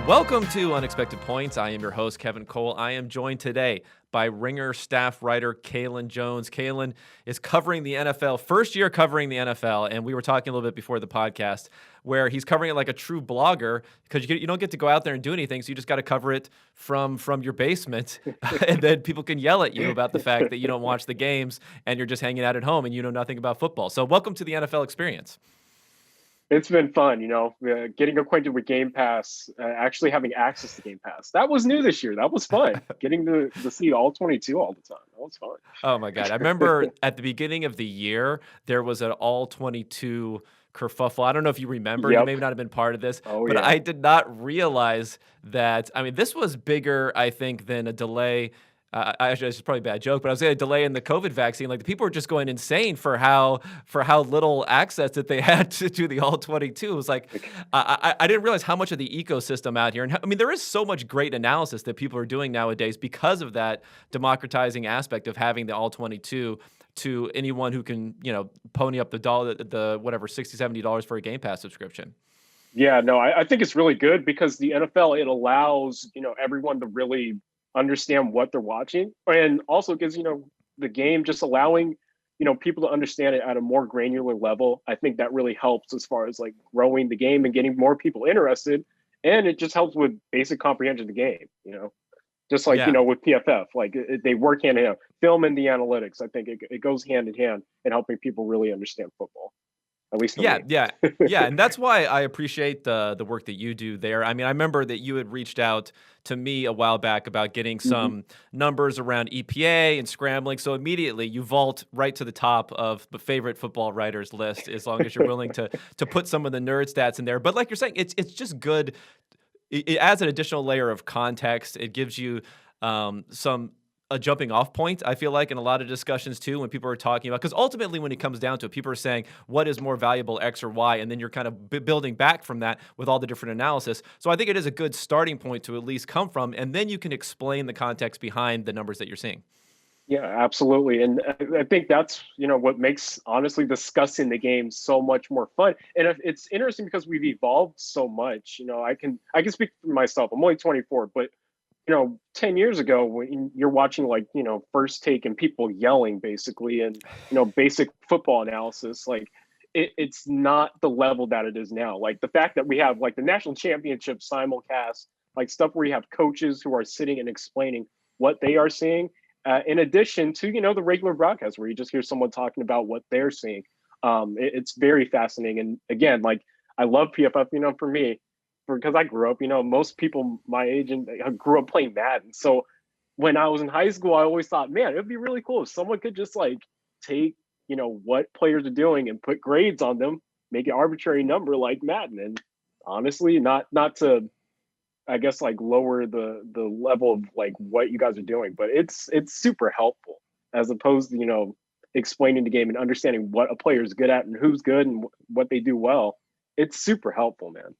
Welcome to Unexpected Points. I am your host, Kevin Cole. I am joined today by Ringer staff writer Kaelen Jones. Kaelen is covering the NFL, first year covering the NFL, and we were talking a little bit before the podcast where he's covering it like a true blogger because you don't get to go out there and do anything, so you just got to cover it from your basement, and then people can yell at you about the fact that you don't watch the games and you're just hanging out at home and you know nothing about football. So welcome to the NFL experience. It's been fun, getting acquainted with Game Pass, actually having access to Game Pass. That was new this year. That was fun. Getting to see all 22 all the time. That was fun. Oh my God. I remember at the beginning of the year, there was an all 22 kerfuffle. I don't know if you remember, you may not have been part of this, but yeah. I did not realize that. I mean, this was bigger, I think, than a delay. Actually, it's probably a bad joke, but I was saying a delay in the COVID vaccine. Like the people were just going insane for how little access that they had to the all 22. It was like I didn't realize how much of the ecosystem out here, and I mean there is so much great analysis that people are doing nowadays because of that democratizing aspect of having the all 22 to anyone who can pony up the whatever $60-$70 for a Game Pass subscription. Yeah, no, I think it's really good because the NFL, it allows everyone to really understand what they're watching, and also gives the game, just allowing people to understand it at a more granular level. I think that really helps as far as like growing the game and getting more people interested, and it just helps with basic comprehension of the game. Just like with PFF, like they work hand in hand. Film and the analytics, I think it goes hand in hand in helping people really understand football. At least for me. Yeah, and that's why I appreciate the work that you do there. I mean, I remember that you had reached out to me a while back about getting some numbers around EPA and scrambling. So immediately you vault right to the top of the favorite football writers list, as long as you're willing to put some of the nerd stats in there. But like you're saying, it's just good. It adds an additional layer of context. It gives you a jumping off point, I feel like, in a lot of discussions too, when people are talking about, because ultimately when it comes down to it, people are saying what is more valuable, X or Y, and then you're kind of building back from that with all the different analysis. So I think it is a good starting point to at least come from, and then you can explain the context behind the numbers that you're seeing. Yeah, absolutely. And I think that's, what makes honestly discussing the game so much more fun. And it's interesting because we've evolved so much. I can speak for myself. I'm only 24, but 10 years ago when you're watching like, First Take and people yelling basically and, basic football analysis, like it's not the level that it is now. Like the fact that we have like the national championship simulcast, like stuff where you have coaches who are sitting and explaining what they are seeing, in addition to, the regular broadcast where you just hear someone talking about what they're seeing. It's very fascinating. And again, like I love PFF, for me, because I grew up, most people my age and I grew up playing Madden. So when I was in high school, I always thought, man, it'd be really cool if someone could just like take, what players are doing and put grades on them, make an arbitrary number like Madden. And honestly, not to, I guess, like lower the level of like what you guys are doing, but it's super helpful as opposed to, explaining the game and understanding what a player is good at and who's good and what they do well. It's super helpful, man.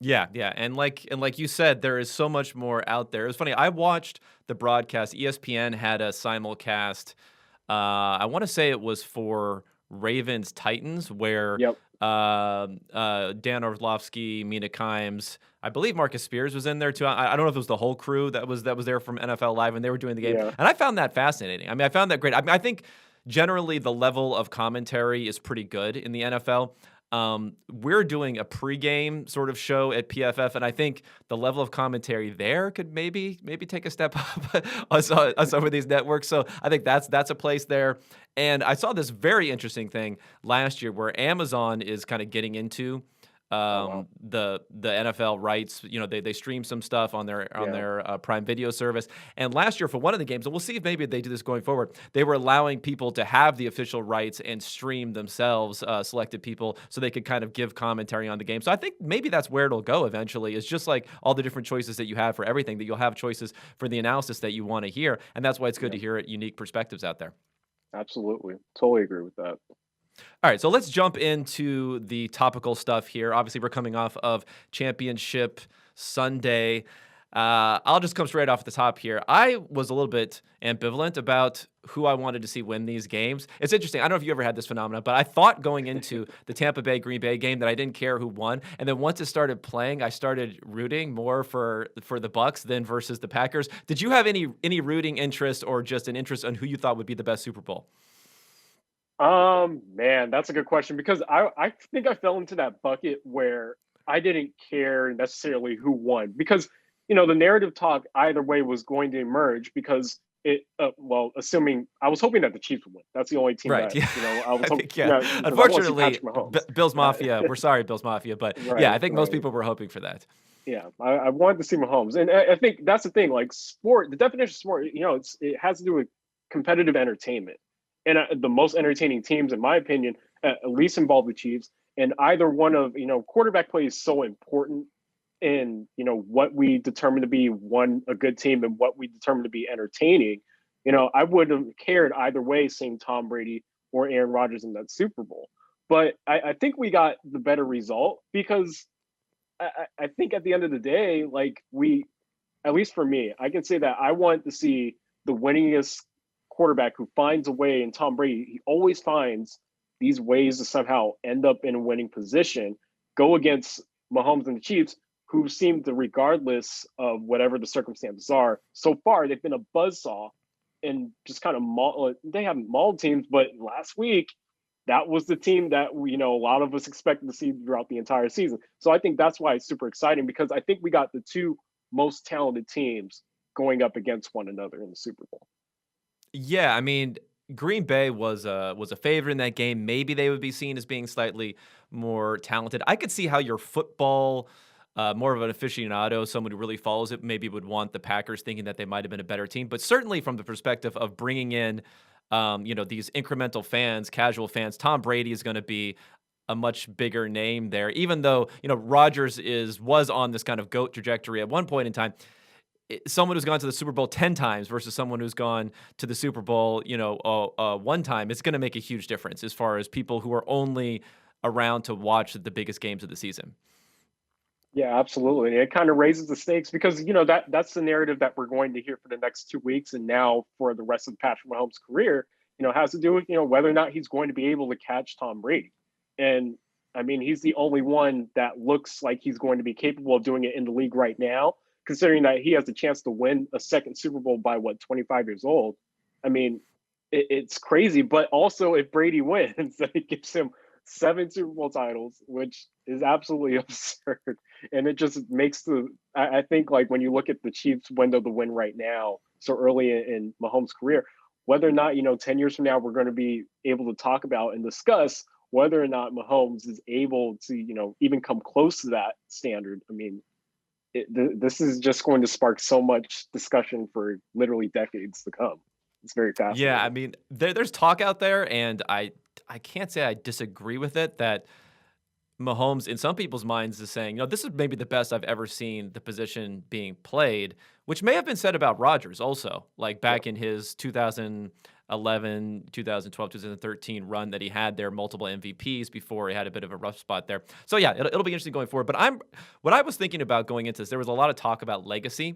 Yeah, and like you said, there is so much more out there. It was funny. I watched the broadcast. ESPN had a simulcast. I want to say it was for Ravens Titans, where Yep. Dan Orlovsky, Mina Kimes, I believe Marcus Spears was in there too. I don't know if it was the whole crew that was there from NFL Live, and they were doing the game. Yeah. And I found that fascinating. I mean, I found that great. I mean, I think generally the level of commentary is pretty good in the NFL. We're doing a pregame sort of show at PFF, and I think the level of commentary there could maybe take a step up on some of these networks. So I think that's a place there. And I saw this very interesting thing last year where Amazon is kind of getting into the NFL rights. They stream some stuff on their Prime Video service. And last year for one of the games, and we'll see if maybe they do this going forward, they were allowing people to have the official rights and stream themselves, selected people, so they could kind of give commentary on the game. So I think maybe that's where it'll go eventually. It's just like all the different choices that you have for everything, that you'll have choices for the analysis that you want to hear. And that's why it's good to hear unique perspectives out there. Absolutely. Totally agree with that. All right, so let's jump into the topical stuff here. Obviously, we're coming off of Championship Sunday. I'll just come straight off the top here. I was a little bit ambivalent about who I wanted to see win these games. It's interesting. I don't know if you ever had this phenomenon, but I thought going into the Tampa Bay Green Bay game that I didn't care who won, and then once it started playing, I started rooting more for the Bucks than versus the Packers. Did you have any rooting interest or just an interest in who you thought would be the best Super Bowl? Man, that's a good question because I think I fell into that bucket where I didn't care necessarily who won because the narrative talk either way was going to emerge because well, assuming I was hoping that the Chiefs would win. That's the only team Right. that Yeah. I was I hoping. think, yeah. Yeah, because I want to see Unfortunately, Patrick Mahomes. Bills Mafia, we're sorry, Bills Mafia, but yeah, Right, I think most right. people were hoping for that. Yeah, I wanted to see Mahomes, and I think that's the thing. Like sport, the definition of sport, it has to do with competitive entertainment, and the most entertaining teams, in my opinion, at least involve the Chiefs. And either one of quarterback play is so important in what we determine to be a good team and what we determine to be entertaining. I wouldn't have cared either way, seeing Tom Brady or Aaron Rodgers in that Super Bowl. But I think we got the better result because I think at the end of the day, like at least for me, I can say that I want to see the winningest quarterback who finds a way. And Tom Brady, he always finds these ways to somehow end up in a winning position, go against Mahomes and the Chiefs, who seem to, regardless of whatever the circumstances are, so far they've been a buzzsaw and just kind of they haven't mauled teams, but last week that was the team that a lot of us expected to see throughout the entire season. So I think that's why it's super exciting because I think we got the two most talented teams going up against one another in the Super Bowl. Yeah, I mean, Green Bay was a favorite in that game. Maybe they would be seen as being slightly more talented. I could see how your football, more of an aficionado, someone who really follows it, maybe would want the Packers, thinking that they might have been a better team. But certainly from the perspective of bringing in, these incremental fans, casual fans, Tom Brady is going to be a much bigger name there. Even though Rodgers was on this kind of GOAT trajectory at one point in time, someone who's gone to the Super Bowl 10 times versus someone who's gone to the Super Bowl, one time, it's going to make a huge difference as far as people who are only around to watch the biggest games of the season. Yeah, absolutely. And it kind of raises the stakes because that's the narrative that we're going to hear for the next 2 weeks, and now for the rest of Patrick Mahomes' career. Has to do with whether or not he's going to be able to catch Tom Brady. And I mean, he's the only one that looks like he's going to be capable of doing it in the league right now, considering that he has the chance to win a second Super Bowl by 25 years old. I mean, it's crazy, but also if Brady wins, then it gives him 7 Super Bowl titles, which is absolutely absurd. And it just makes I think, like, when you look at the Chiefs' window to win right now, so early in Mahomes' career, whether or not, 10 years from now, we're going to be able to talk about and discuss whether or not Mahomes is able to, even come close to that standard. I mean, this is just going to spark so much discussion for literally decades to come. It's very Yeah, I fascinating. mean, there's talk out there, and I can't say I disagree with it that Mahomes, in some people's minds, is saying, this is maybe the best I've ever seen the position being played, which may have been said about Rodgers also, like Yeah. back in his 2011, 2012, 2013 run that he had there, multiple MVPs before he had a bit of a rough spot there. So yeah, it'll be interesting going forward. But what I was thinking about going into this, there was a lot of talk about legacy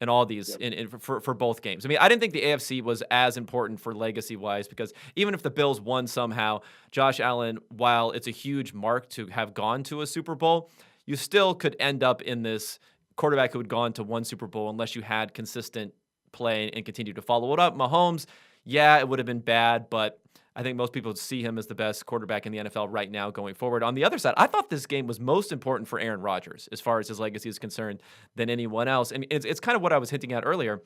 in all these Yep. for both games. I mean, I didn't think the AFC was as important for legacy wise because even if the Bills won somehow, Josh Allen, while it's a huge mark to have gone to a Super Bowl, you still could end up in this quarterback who had gone to one Super Bowl unless you had consistent play and continue to follow it up. Mahomes, yeah, it would have been bad, but I think most people see him as the best quarterback in the NFL right now going forward. On the other side, I thought this game was most important for Aaron Rodgers as far as his legacy is concerned than anyone else. And it's kind of what I was hinting at earlier,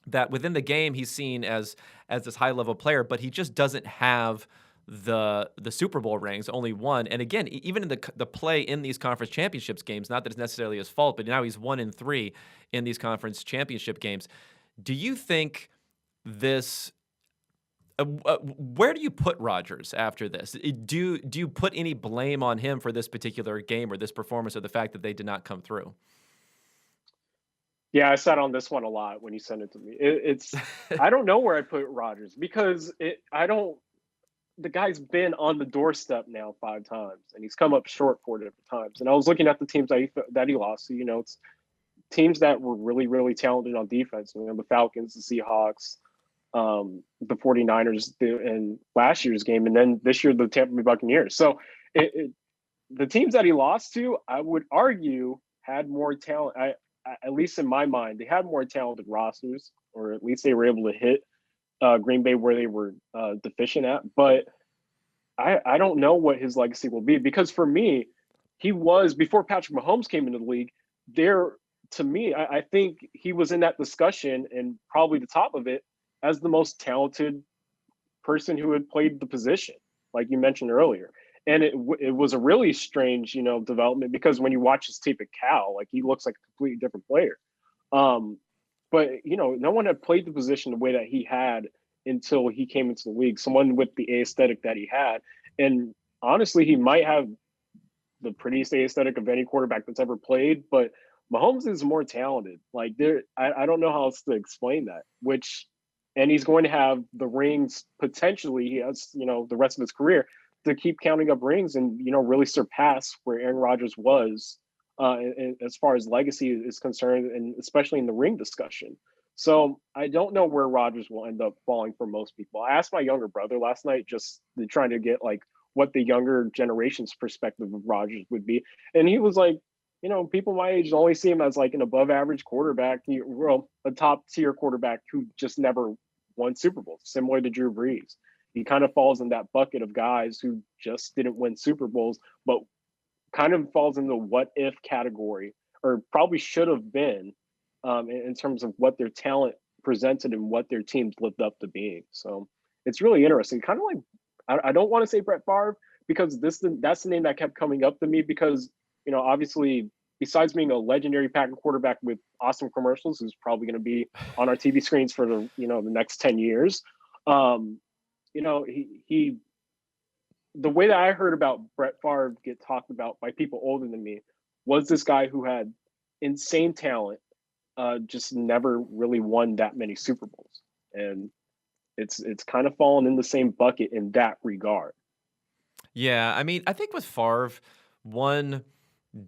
that within the game he's seen as this high level player, but he just doesn't have the Super Bowl rings, only one. And again, even in the play in these conference championships games, not that it's necessarily his fault, but now he's 1-3 in these conference championship games. Do you think this where do you put Rodgers after this? Do you put any blame on him for this particular game or this performance or the fact that they did not come through? Yeah, I sat on this one a lot when you sent it to me. It's I don't know where I put Rodgers because I don't. The guy's been on the doorstep now 5 times, and he's come up short 4 different times. And I was looking at the teams that he lost to. It's teams that were really, really talented on defense. You know, the Falcons, the Seahawks, the 49ers in last year's game, and then this year the Tampa Bay Buccaneers. So the teams that he lost to, I would argue, had more talent. At least in my mind, they had more talented rosters, or at least they were able to hit Green Bay where they were deficient at. But I don't know what his legacy will be, because for me, he was, before Patrick Mahomes came into the league, there, to me, I think he was in that discussion and probably the top of it as the most talented person who had played the position, like you mentioned earlier. And it was a really strange, development, because when you watch his tape at Cal, like, he looks like a completely different player. But no one had played the position the way that he had until he came into the league. Someone with the aesthetic that he had, and honestly, he might have the prettiest aesthetic of any quarterback that's ever played. But Mahomes is more talented. Like, I don't know how else to explain that. And he's going to have the rings potentially. He has, the rest of his career to keep counting up rings and really surpass where Aaron Rodgers was as far as legacy is concerned, and especially in the ring discussion. So I don't know where Rodgers will end up falling for most people. I asked my younger brother last night, just trying to get like what the younger generation's perspective of Rodgers would be, and he was like, people my age only see him as like an above average quarterback, a top tier quarterback who just never won Super Bowls, similar to Drew Brees. He kind of falls in that bucket of guys who just didn't win Super Bowls, but kind of falls in the what if category, or probably should have been, in terms of what their talent presented and what their teams lived up to being. So it's really interesting. Kind of like, I don't want to say Brett Favre, because that's the name that kept coming up to me, because obviously, besides being a legendary Packer quarterback with awesome commercials, who's probably going to be on our TV screens for the next 10 years. He the way that I heard about Brett Favre get talked about by people older than me was this guy who had insane talent, just never really won that many Super Bowls. And it's kind of fallen in the same bucket in that regard. Yeah, I mean, I think with Favre, one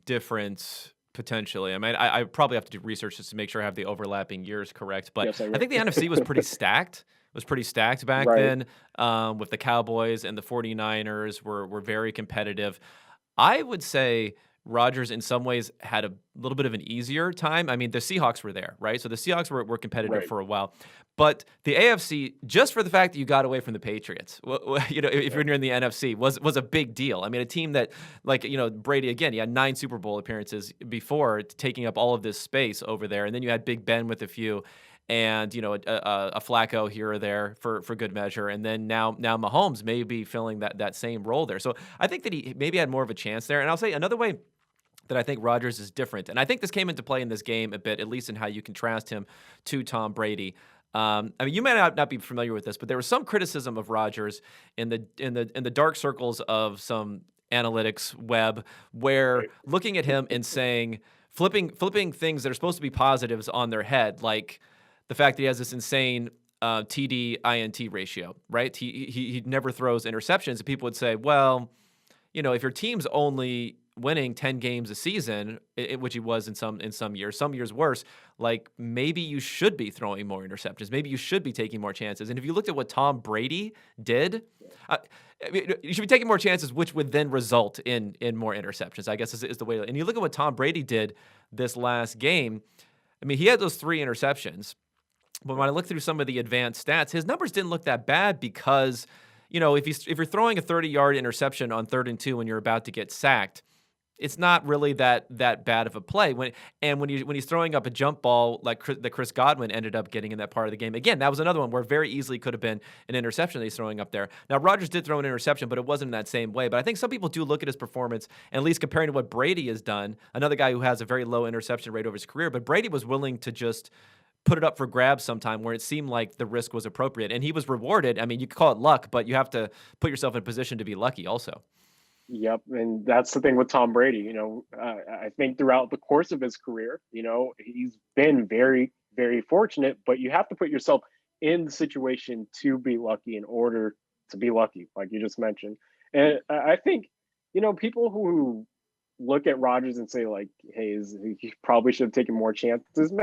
difference potentially. I mean, I probably have to do research just to make sure I have the overlapping years correct. But Yes, I think the NFC was pretty stacked. It was pretty stacked back right. then, with the Cowboys and the 49ers were very competitive. I would say Rodgers in some ways had a little bit of an easier time. I mean, the Seahawks were there, right? So the Seahawks were competitive Right. for a while. But the AFC, just for the fact that you got away from the Patriots, if you're in the NFC, was a big deal. I mean, a team that, like, Brady, again, he had 9 Super Bowl appearances before, taking up all of this space over there. And then you had Big Ben with a few, and a Flacco here or there for good measure, and then now Mahomes may be filling that same role there. So I think that he maybe had more of a chance there. And I'll say another way that I think Rodgers is different, and I think this came into play in this game a bit, at least in how you contrast him to Tom Brady. I mean, you may not be familiar with this, but there was some criticism of Rodgers in the dark circles of some analytics web, where Right. looking at him and saying, flipping things that are supposed to be positives on their head, like the fact that he has this insane TD INT ratio, right? He never throws interceptions. And people would say, well, if your team's only winning 10 games a season, which he was in some years worse, like, maybe you should be throwing more interceptions. Maybe you should be taking more chances. And if you looked at what Tom Brady did, you should be taking more chances, which would then result in more interceptions, I guess is the way. And you look at what Tom Brady did this last game. I mean, he had those 3 interceptions. But when I look through some of the advanced stats, his numbers didn't look that bad, because, if you're throwing a 30-yard interception on 3rd and 2 when you're about to get sacked, it's not really that bad of a play. When he's throwing up a jump ball like that Chris Godwin ended up getting in that part of the game. Again, that was another one where very easily could have been an interception that he's throwing up there. Now, Rodgers did throw an interception, but it wasn't in that same way. But I think some people do look at his performance, and at least comparing to what Brady has done, another guy who has a very low interception rate over his career, but Brady was willing to just put it up for grabs sometime where it seemed like the risk was appropriate, and he was rewarded. I mean, you could call it luck, but you have to put yourself in a position to be lucky also. Yep, and that's the thing with Tom Brady. I think throughout the course of his career, he's been very, very fortunate, but you have to put yourself in the situation to be lucky in order to be lucky, like you just mentioned. And I think, people who look at Rodgers and say like, hey, he probably should have taken more chances.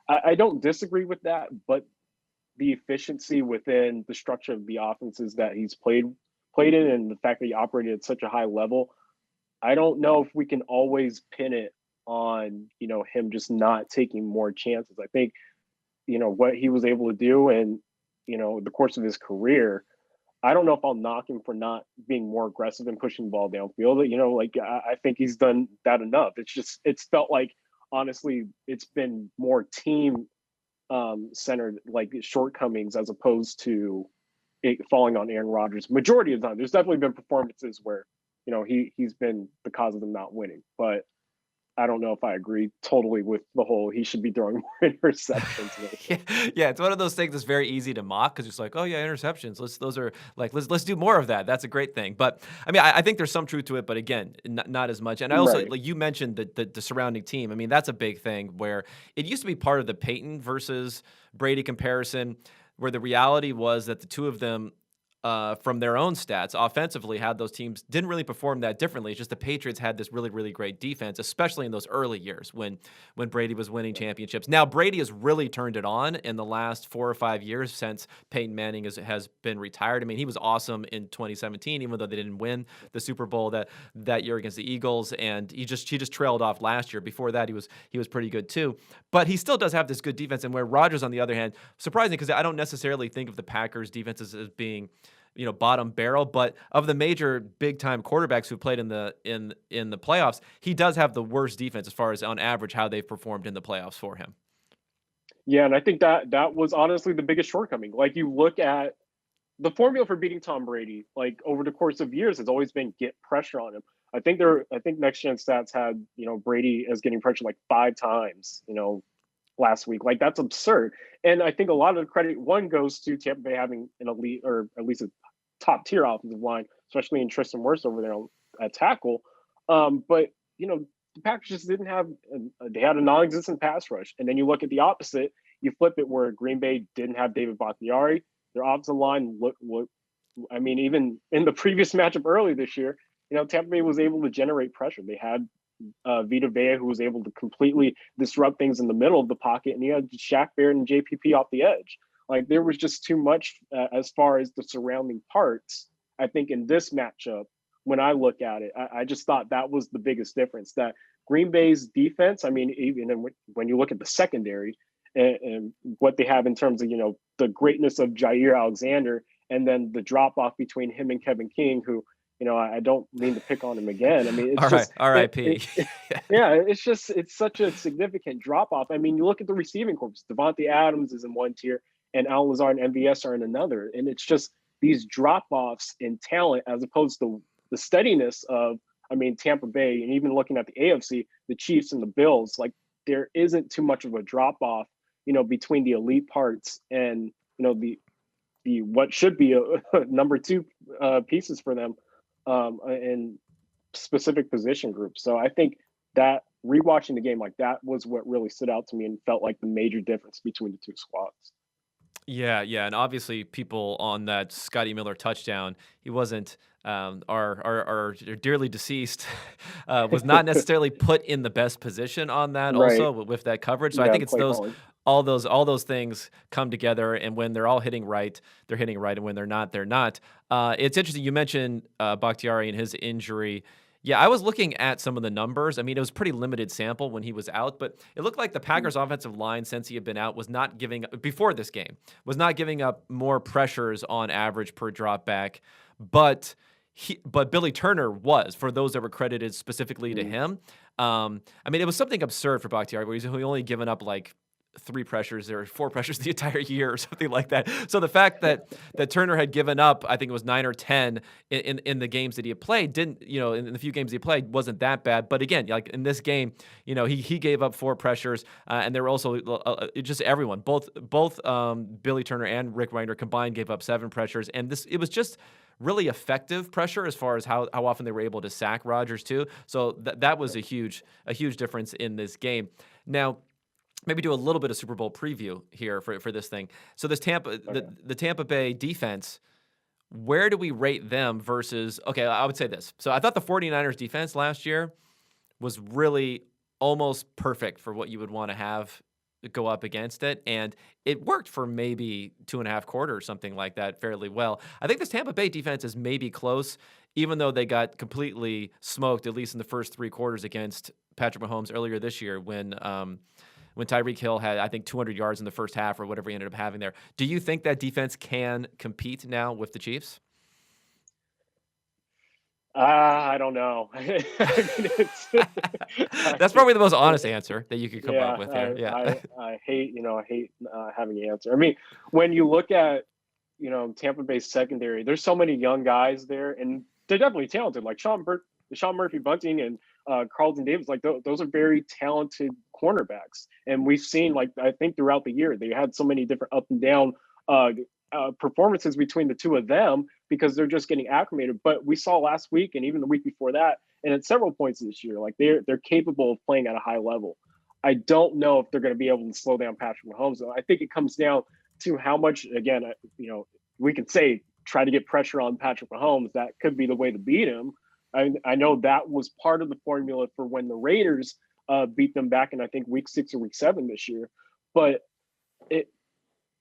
I don't disagree with that, but the efficiency within the structure of the offenses that he's played in, and the fact that he operated at such a high level, I don't know if we can always pin it on him just not taking more chances. I think what he was able to do and the course of his career. I don't know if I'll knock him for not being more aggressive and pushing the ball downfield. Like I think he's done that enough. It's felt like honestly it's been more team centered, like shortcomings, as opposed to it falling on Aaron Rodgers. Majority of the time, there's definitely been performances where he's been the cause of them not winning, but I don't know if I agree totally with the whole he should be throwing more interceptions. Yeah, it's one of those things that's very easy to mock because it's like, oh yeah, interceptions. Let's do more of that. That's a great thing. But I mean, I think there's some truth to it, but again, not as much. And I also Right. like you mentioned the surrounding team. I mean, that's a big thing where it used to be part of the Peyton versus Brady comparison, where the reality was that the two of them from their own stats, offensively, had those teams didn't really perform that differently. It's just the Patriots had this really, really great defense, especially in those early years when Brady was winning championships. Now Brady has really turned it on in the last 4 or 5 years since Peyton Manning has been retired. I mean, he was awesome in 2017, even though they didn't win the Super Bowl that year against the Eagles, and he just trailed off last year. Before that, he was pretty good too. But he still does have this good defense. And where Rodgers, on the other hand, surprising because I don't necessarily think of the Packers defenses as being bottom barrel, but of the major big time quarterbacks who played in the playoffs, he does have the worst defense as far as on average how they've performed in the playoffs for him. Yeah, and I think that was honestly the biggest shortcoming. Like you look at the formula for beating Tom Brady, like over the course of years, has always been get pressure on him. I think Next Gen Stats had Brady as getting pressure like 5 times last week. Like that's absurd. And I think a lot of the credit one goes to Tampa Bay having an elite, or at least a top tier offensive line, especially in Tristan Wirfs over there at tackle. But the Packers just didn't have. They had a non-existent pass rush, and then you look at the opposite. You flip it where Green Bay didn't have David Bakhtiari. Their offensive line look. I mean, even in the previous matchup early this year, Tampa Bay was able to generate pressure. They had Vita Vea, who was able to completely disrupt things in the middle of the pocket, and you had Shaq Barrett and JPP off the edge. Like there was just too much as far as the surrounding parts. I think in this matchup, when I look at it, I just thought that was the biggest difference. That Green Bay's defense, I mean, even when you look at the secondary and what they have in terms of the greatness of Jair Alexander, and then the drop off between him and Kevin King, who I don't mean to pick on him again. I mean, it's All right, just R.I.P. yeah, it's such a significant drop off. I mean, you look at the receiving corps. Devontae Adams is in one tier, and Al Lazard and MVS are in another, and it's just these drop offs in talent as opposed to the steadiness of, I mean, Tampa Bay, and even looking at the AFC, the Chiefs and the Bills. Like there isn't too much of a drop off, between the elite parts and the what should be a number two pieces for them in specific position groups. So I think that rewatching the game, like that was what really stood out to me and felt like the major difference between the two squads. Yeah, and obviously people on that Scotty Miller touchdown, he wasn't our dearly deceased was not necessarily put in the best position on that Right. also with that coverage. So I Yeah, think it's play calling. all those things come together, and when they're all hitting right, they're hitting right, and when they're not, they're not. It's interesting you mentioned Bakhtiari and his injury. Yeah, I was looking at some of the numbers. I mean, it was pretty limited sample when he was out, but it looked like the Packers' offensive line, since he had been out, was not giving before this game was not giving up more pressures on average per drop back, but Billy Turner was, for those that were credited specifically to Mm. him. I mean, it was something absurd for Bakhtiari, where he's only given up like 3 pressures or 4 pressures the entire year or something like that. So the fact that Turner had given up, I think it was 9 or 10 in the games that he had played, didn't, in the few games he played, wasn't that bad. But again, like in this game, he gave up 4 pressures, and there were also just everyone, both Billy Turner and Rick Reiner combined gave up 7 pressures, and it was just really effective pressure as far as how often they were able to sack Rodgers too. So that was a huge difference in this game. Now, maybe do a little bit of Super Bowl preview here for this thing. So this the Tampa Bay defense, where do we rate them versus, okay, I would say this. So I thought the 49ers defense last year was really almost perfect for what you would want to have go up against it. And it worked for maybe 2.5 quarters, something like that, fairly well. I think this Tampa Bay defense is maybe close, even though they got completely smoked, at least in the first 3 quarters against Patrick Mahomes earlier this year when Tyreek Hill had, I think, 200 yards in the first half or whatever he ended up having there. Do you think that defense can compete now with the Chiefs? I don't know. I mean, That's probably the most honest answer that you could come yeah, up with here. Yeah. I hate, I hate having the answer. I mean, when you look at, Tampa Bay secondary, there's so many young guys there, and they're definitely talented. Like Sean Murphy Bunting and Carlton Davis, like those are very talented cornerbacks. And we've seen, like, I think throughout the year, they had so many different up and down performances between the two of them because they're just getting acclimated. But we saw last week and even the week before that, and at several points this year, like they're capable of playing at a high level. I don't know if they're going to be able to slow down Patrick Mahomes. I think it comes down to how much, again, we could say try to get pressure on Patrick Mahomes. That could be the way to beat him. I know that was part of the formula for when the Raiders beat them back in, I think, week 6 or week 7 this year. But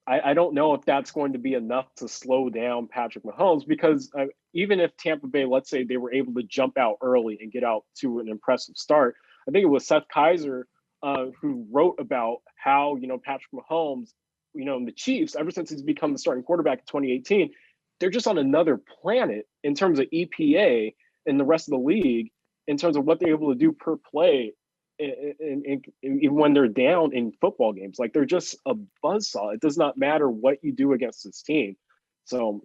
I don't know if that's going to be enough to slow down Patrick Mahomes because even if Tampa Bay, let's say they were able to jump out early and get out to an impressive start, I think it was Seth Kaiser who wrote about how, Patrick Mahomes, and the Chiefs, ever since he's become the starting quarterback in 2018, they're just on another planet in terms of EPA and the rest of the league in terms of what they're able to do per play. And even when they're down in football games, like they're just a buzzsaw. It does not matter what you do against this team. So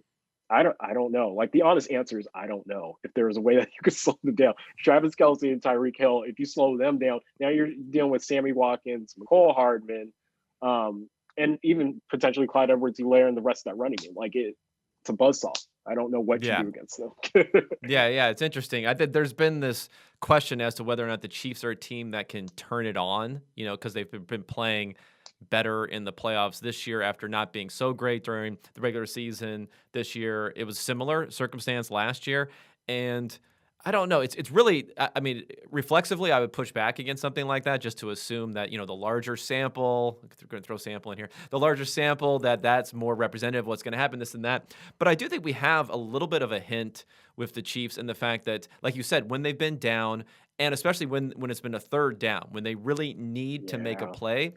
I don't know. Like the honest answer is I don't know if there is a way that you could slow them down. Travis Kelce and Tyreek Hill, if you slow them down, now you're dealing with Sammy Watkins, McCole Hardman, and even potentially Clyde Edwards-Helaire and the rest of that running game. Like it's a buzzsaw. I don't know what you do against them. Yeah, it's interesting. I think there's been this question as to whether or not the Chiefs are a team that can turn it on, because they've been playing better in the playoffs this year after not being so great during the regular season this year. It was similar circumstance last year, and I don't know. It's really, I mean, reflexively, I would push back against something like that just to assume that, the larger sample, we're going to throw sample in here, the larger sample, that's more representative of what's going to happen, this and that. But I do think we have a little bit of a hint with the Chiefs and the fact that, like you said, when they've been down, and especially when it's been a third down, when they really need to make a play,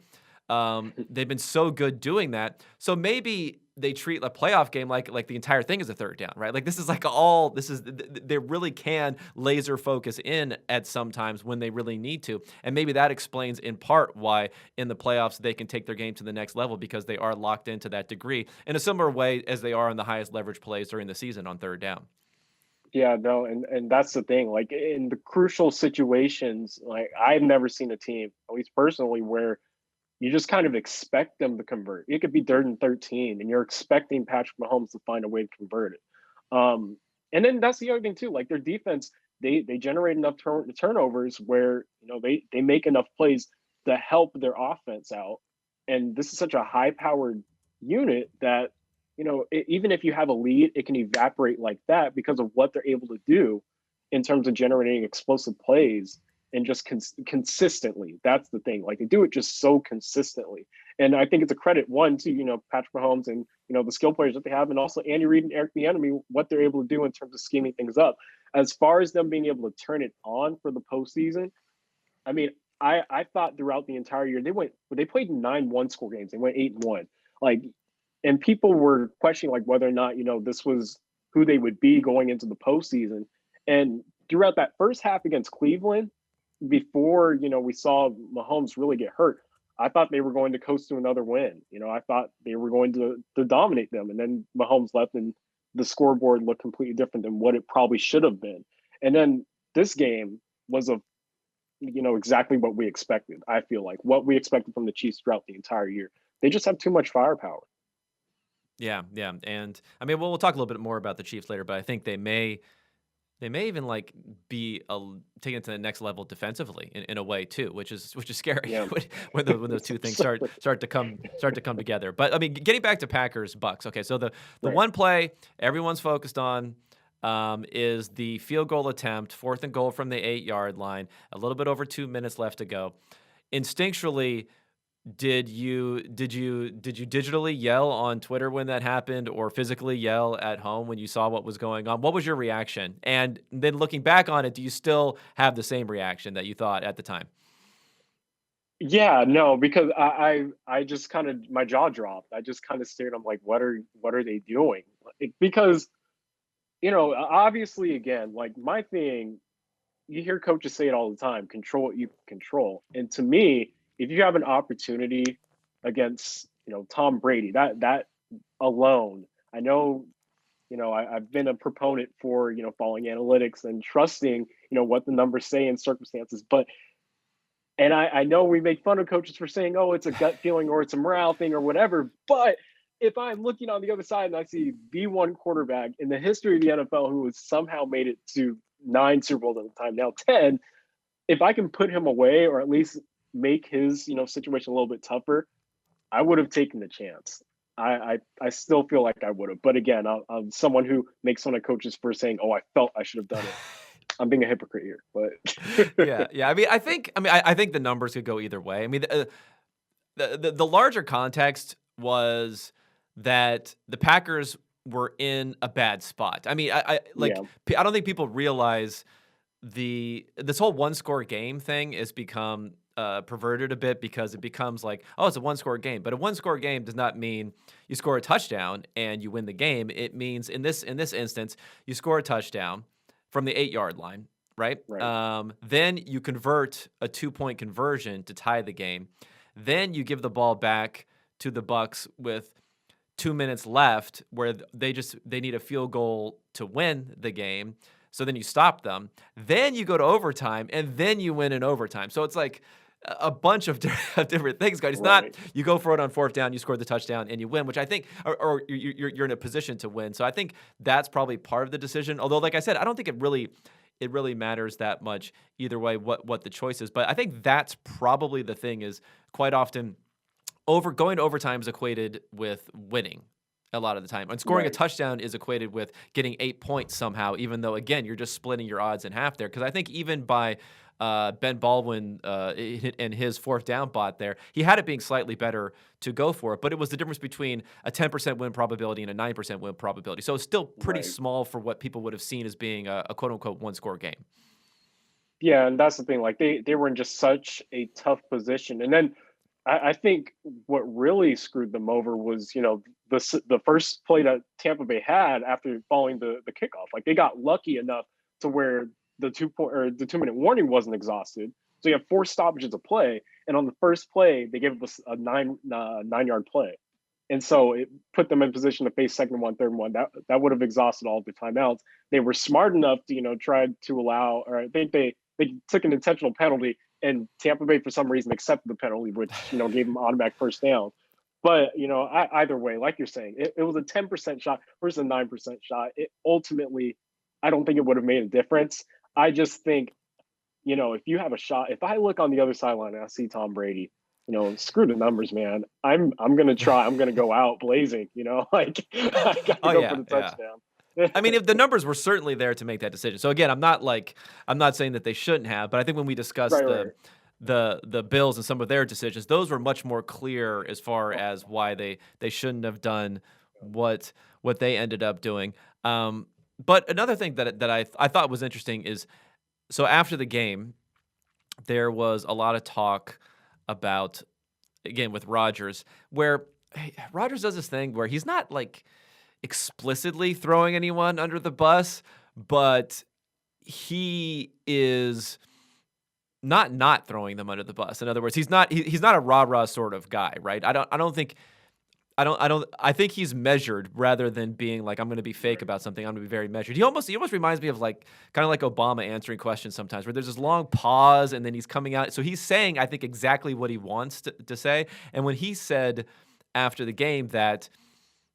they've been so good doing that. So maybe they treat a playoff game like the entire thing is a third down, right? Like they really can laser focus in at sometimes when they really need to. And maybe that explains in part why in the playoffs they can take their game to the next level because they are locked into that degree in a similar way as they are in the highest leverage plays during the season on third down. Yeah, no, and that's the thing. Like in the crucial situations, like I've never seen a team, at least personally, where you just kind of expect them to convert. It could be 3rd and 13, and you're expecting Patrick Mahomes to find a way to convert it. And then that's the other thing too. Like their defense, they generate enough turnovers where they make enough plays to help their offense out. And this is such a high-powered unit that even if you have a lead, it can evaporate like that because of what they're able to do in terms of generating explosive plays. And just consistently. That's the thing. Like they do it just so consistently. And I think it's a credit, one, to, Patrick Mahomes and, the skill players that they have, and also Andy Reid and Eric Bieniemy, what they're able to do in terms of scheming things up. As far as them being able to turn it on for the postseason, I mean, I thought throughout the entire year, they played 9 one-score games. They went 8-1. Like, and people were questioning like whether or not, this was who they would be going into the postseason. And throughout that first half against Cleveland, before we saw Mahomes really get hurt, I thought they were going to coast to another win. I thought they were going to dominate them, and then Mahomes left, and the scoreboard looked completely different than what it probably should have been. And then this game was exactly what we expected. I feel like what we expected from the Chiefs throughout the entire year. They just have too much firepower. Yeah, and I mean, we'll talk a little bit more about the Chiefs later, but I think they may even be taken it to the next level defensively in a way too, which is scary when those two things start to come together. But I mean, getting back to Packers Bucks. Okay, so the one play everyone's focused on, is the field goal attempt, 4th and goal from the 8-yard line, a little bit over 2 minutes left to go. Instinctually, did you digitally yell on Twitter when that happened, or physically yell at home when you saw what was going on? What was your reaction? And then looking back on it, do you still have the same reaction that you thought at the time? Yeah, no, because I just kind of my jaw dropped. I just kind of stared. I'm like, what are they doing? Because obviously, again, like my thing, you hear coaches say it all the time: control what you can control. And to me, if you have an opportunity against Tom Brady, that alone, I know. I've been a proponent for following analytics and trusting what the numbers say in circumstances, but and I know we make fun of coaches for saying, oh, it's a gut feeling or it's a morale thing or whatever. But if I'm looking on the other side and I see the one quarterback in the history of the NFL who has somehow made it to 9 Super Bowls at the time, now 10, if I can put him away or at least make his situation a little bit tougher, I would have taken the chance. I still feel like I would have. But again, I'm someone who makes fun of coaches for saying, oh, I felt I should have done it. I'm being a hypocrite here, but Yeah. I think the numbers could go either way. I mean, the larger context was that the Packers were in a bad spot. I mean, yeah, I don't think people realize this whole one score game thing has become perverted a bit, because it becomes like, oh, it's a one score game. But a one score game does not mean you score a touchdown and you win the game. It means in this instance, you score a touchdown from the 8-yard line, right? right, Then you convert a 2-point conversion to tie the game. Then you give the ball back to the Bucks with 2 minutes left, where they need a field goal to win the game. So then you stop them. Then you go to overtime, and then you win in overtime. So it's like a bunch of different things, guys. It's not right. you go for it on 4th down, you score the touchdown, and you win, which I think, or you're in a position to win. So I think that's probably part of the decision. Although, like I said, I don't think it really matters that much either way what the choice is. But I think that's probably the thing, is quite often going to overtime is equated with winning a lot of the time. And scoring a Right. touchdown is equated with getting 8 points somehow, even though, again, you're just splitting your odds in half there. Because I think even by Ben Baldwin and his 4th down bot there, he had it being slightly better to go for it. But it was the difference between a 10% win probability and a 9% win probability. So it's still pretty Right. small for what people would have seen as being a quote-unquote one-score game. Yeah, and that's the thing. Like they were in just such a tough position. And then I think what really screwed them over was, the first play that Tampa Bay had after following the kickoff. Like they got lucky enough to where the 2 point or the 2 minute warning wasn't exhausted. So you have 4 stoppages of play, and on the first play they gave us a 9 yard play. And so it put them in position to face 2nd and 1, 3rd and 1. That would have exhausted all the timeouts. They were smart enough to, try to allow, or I think they took an intentional penalty, and Tampa Bay for some reason accepted the penalty, which gave them automatic 1st down. But either way, like you're saying, it was a 10% shot versus a 9% shot. It ultimately, I don't think it would have made a difference. I just think, if you have a shot, if I look on the other sideline and I see Tom Brady, screw the numbers, man. I'm gonna try. I'm gonna go out blazing. Like I gotta Oh go for yeah, the yeah. touchdown. I mean, if the numbers were certainly there to make that decision. So again, I'm not saying that they shouldn't have, but I think when we discussed Right, right. the Bills and some of their decisions, those were much more clear as far as why they shouldn't have done what they ended up doing. But another thing that I thought was interesting is, so after the game, there was a lot of talk about, again, with Rodgers, where Rodgers does this thing where he's not like explicitly throwing anyone under the bus, but he is not throwing them under the bus. In other words, he's not a rah-rah sort of guy, right? I think he's measured rather than being like, I'm going to be fake about something. I'm going to be very measured. He almost reminds me of like kind of like Obama answering questions sometimes, where there's this long pause and then he's coming out. So he's saying, I think, exactly what he wants to say. And when he said after the game that,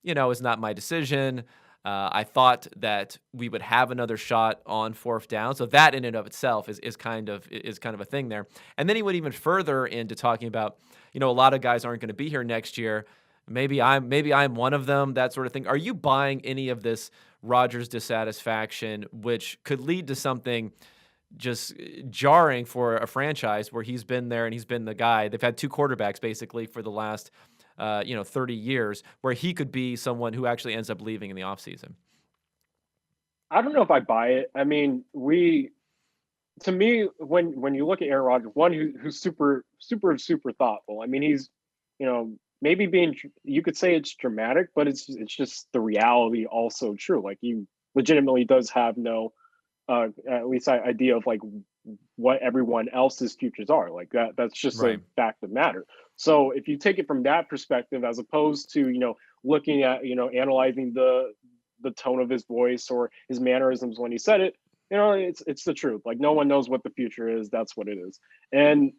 it's not my decision. I thought that we would have another shot on 4th down. So that in and of itself is kind of a thing there. And then he went even further into talking about, a lot of guys aren't going to be here next year. Maybe I'm one of them, that sort of thing. Are you buying any of this Rodgers dissatisfaction, which could lead to something just jarring for a franchise where he's been there and he's been the guy? They've had two quarterbacks basically for the last 30 years, where he could be someone who actually ends up leaving in the offseason. I don't know if I buy it. I mean, to me, when you look at Aaron Rodgers, one who's super thoughtful. I mean, he's, maybe you could say it's dramatic, but it's just the reality also true. Like, he legitimately does have no at least idea of like what everyone else's futures are. Like, that's just a Right. fact of matter. So if you take it from that perspective, as opposed to looking at analyzing the tone of his voice or his mannerisms when he said it, it's the truth. Like, no one knows what the future is. That's what it is. And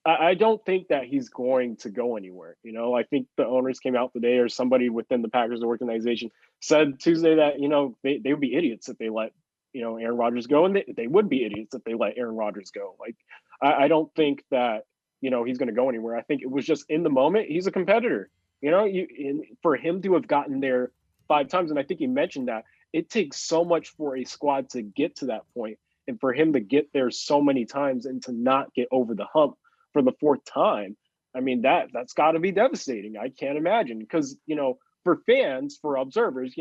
I don't think that he's going to go anywhere. I think the owners came out today, or somebody within the Packers organization said Tuesday that they would be idiots if they let Aaron Rodgers go, and they would be idiots if they let Aaron Rodgers go. Like, I don't think that he's going to go anywhere. I think it was just in the moment. He's a competitor. For him to have gotten there 5 times, and I think he mentioned that it takes so much for a squad to get to that point, and for him to get there so many times and to not get over the hump for the fourth time. I mean, that's got to be devastating. I can't imagine, because for fans, for observers,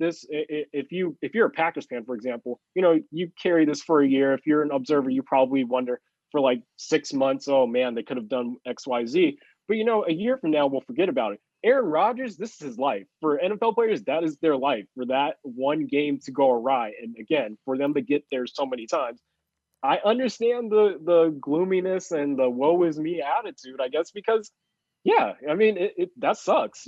this if you're a Packers fan, for example, you carry this for a year. If you're an observer, you probably wonder for like 6 months, oh man, they could have done XYZ. But a year from now, we'll forget about it. Aaron Rodgers, this is his life. For NFL players, that is their life. For that one game to go awry, and again, for them to get there so many times, I understand the gloominess and the woe is me attitude, I guess, because yeah, I mean, that sucks.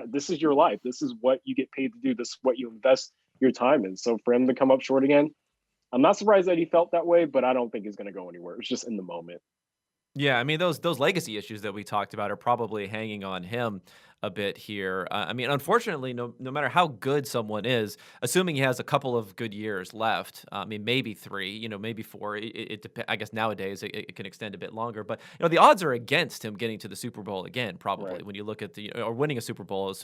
This is your life. This is what you get paid to do. This is what you invest your time in. So for him to come up short again, I'm not surprised that he felt that way, but I don't think he's going to go anywhere. It's just in the moment. Yeah, I mean those legacy issues that we talked about are probably hanging on him a bit here. I mean, unfortunately, no matter how good someone is, assuming he has a couple of good years left, I mean maybe three, maybe four. I guess nowadays it can extend a bit longer, but the odds are against him getting to the Super Bowl again. Probably Right. when you look at or winning a Super Bowl,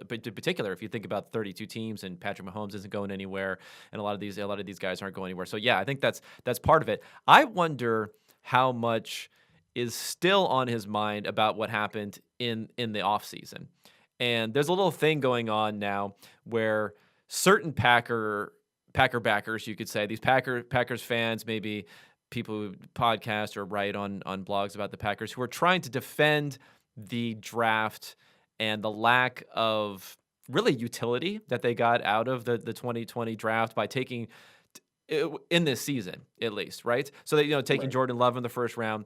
but in particular if you think about 32 teams and Patrick Mahomes isn't going anywhere, and a lot of these guys aren't going anywhere. So yeah, I think that's part of it. I wonder how much is still on his mind about what happened in the offseason. And there's a little thing going on now where certain Packer backers, you could say, these Packers fans, maybe people who podcast or write on blogs about the Packers, who are trying to defend the draft and the lack of really utility that they got out of the 2020 draft by taking in this season, at least, right? So that taking Right. Jordan Love in the first round,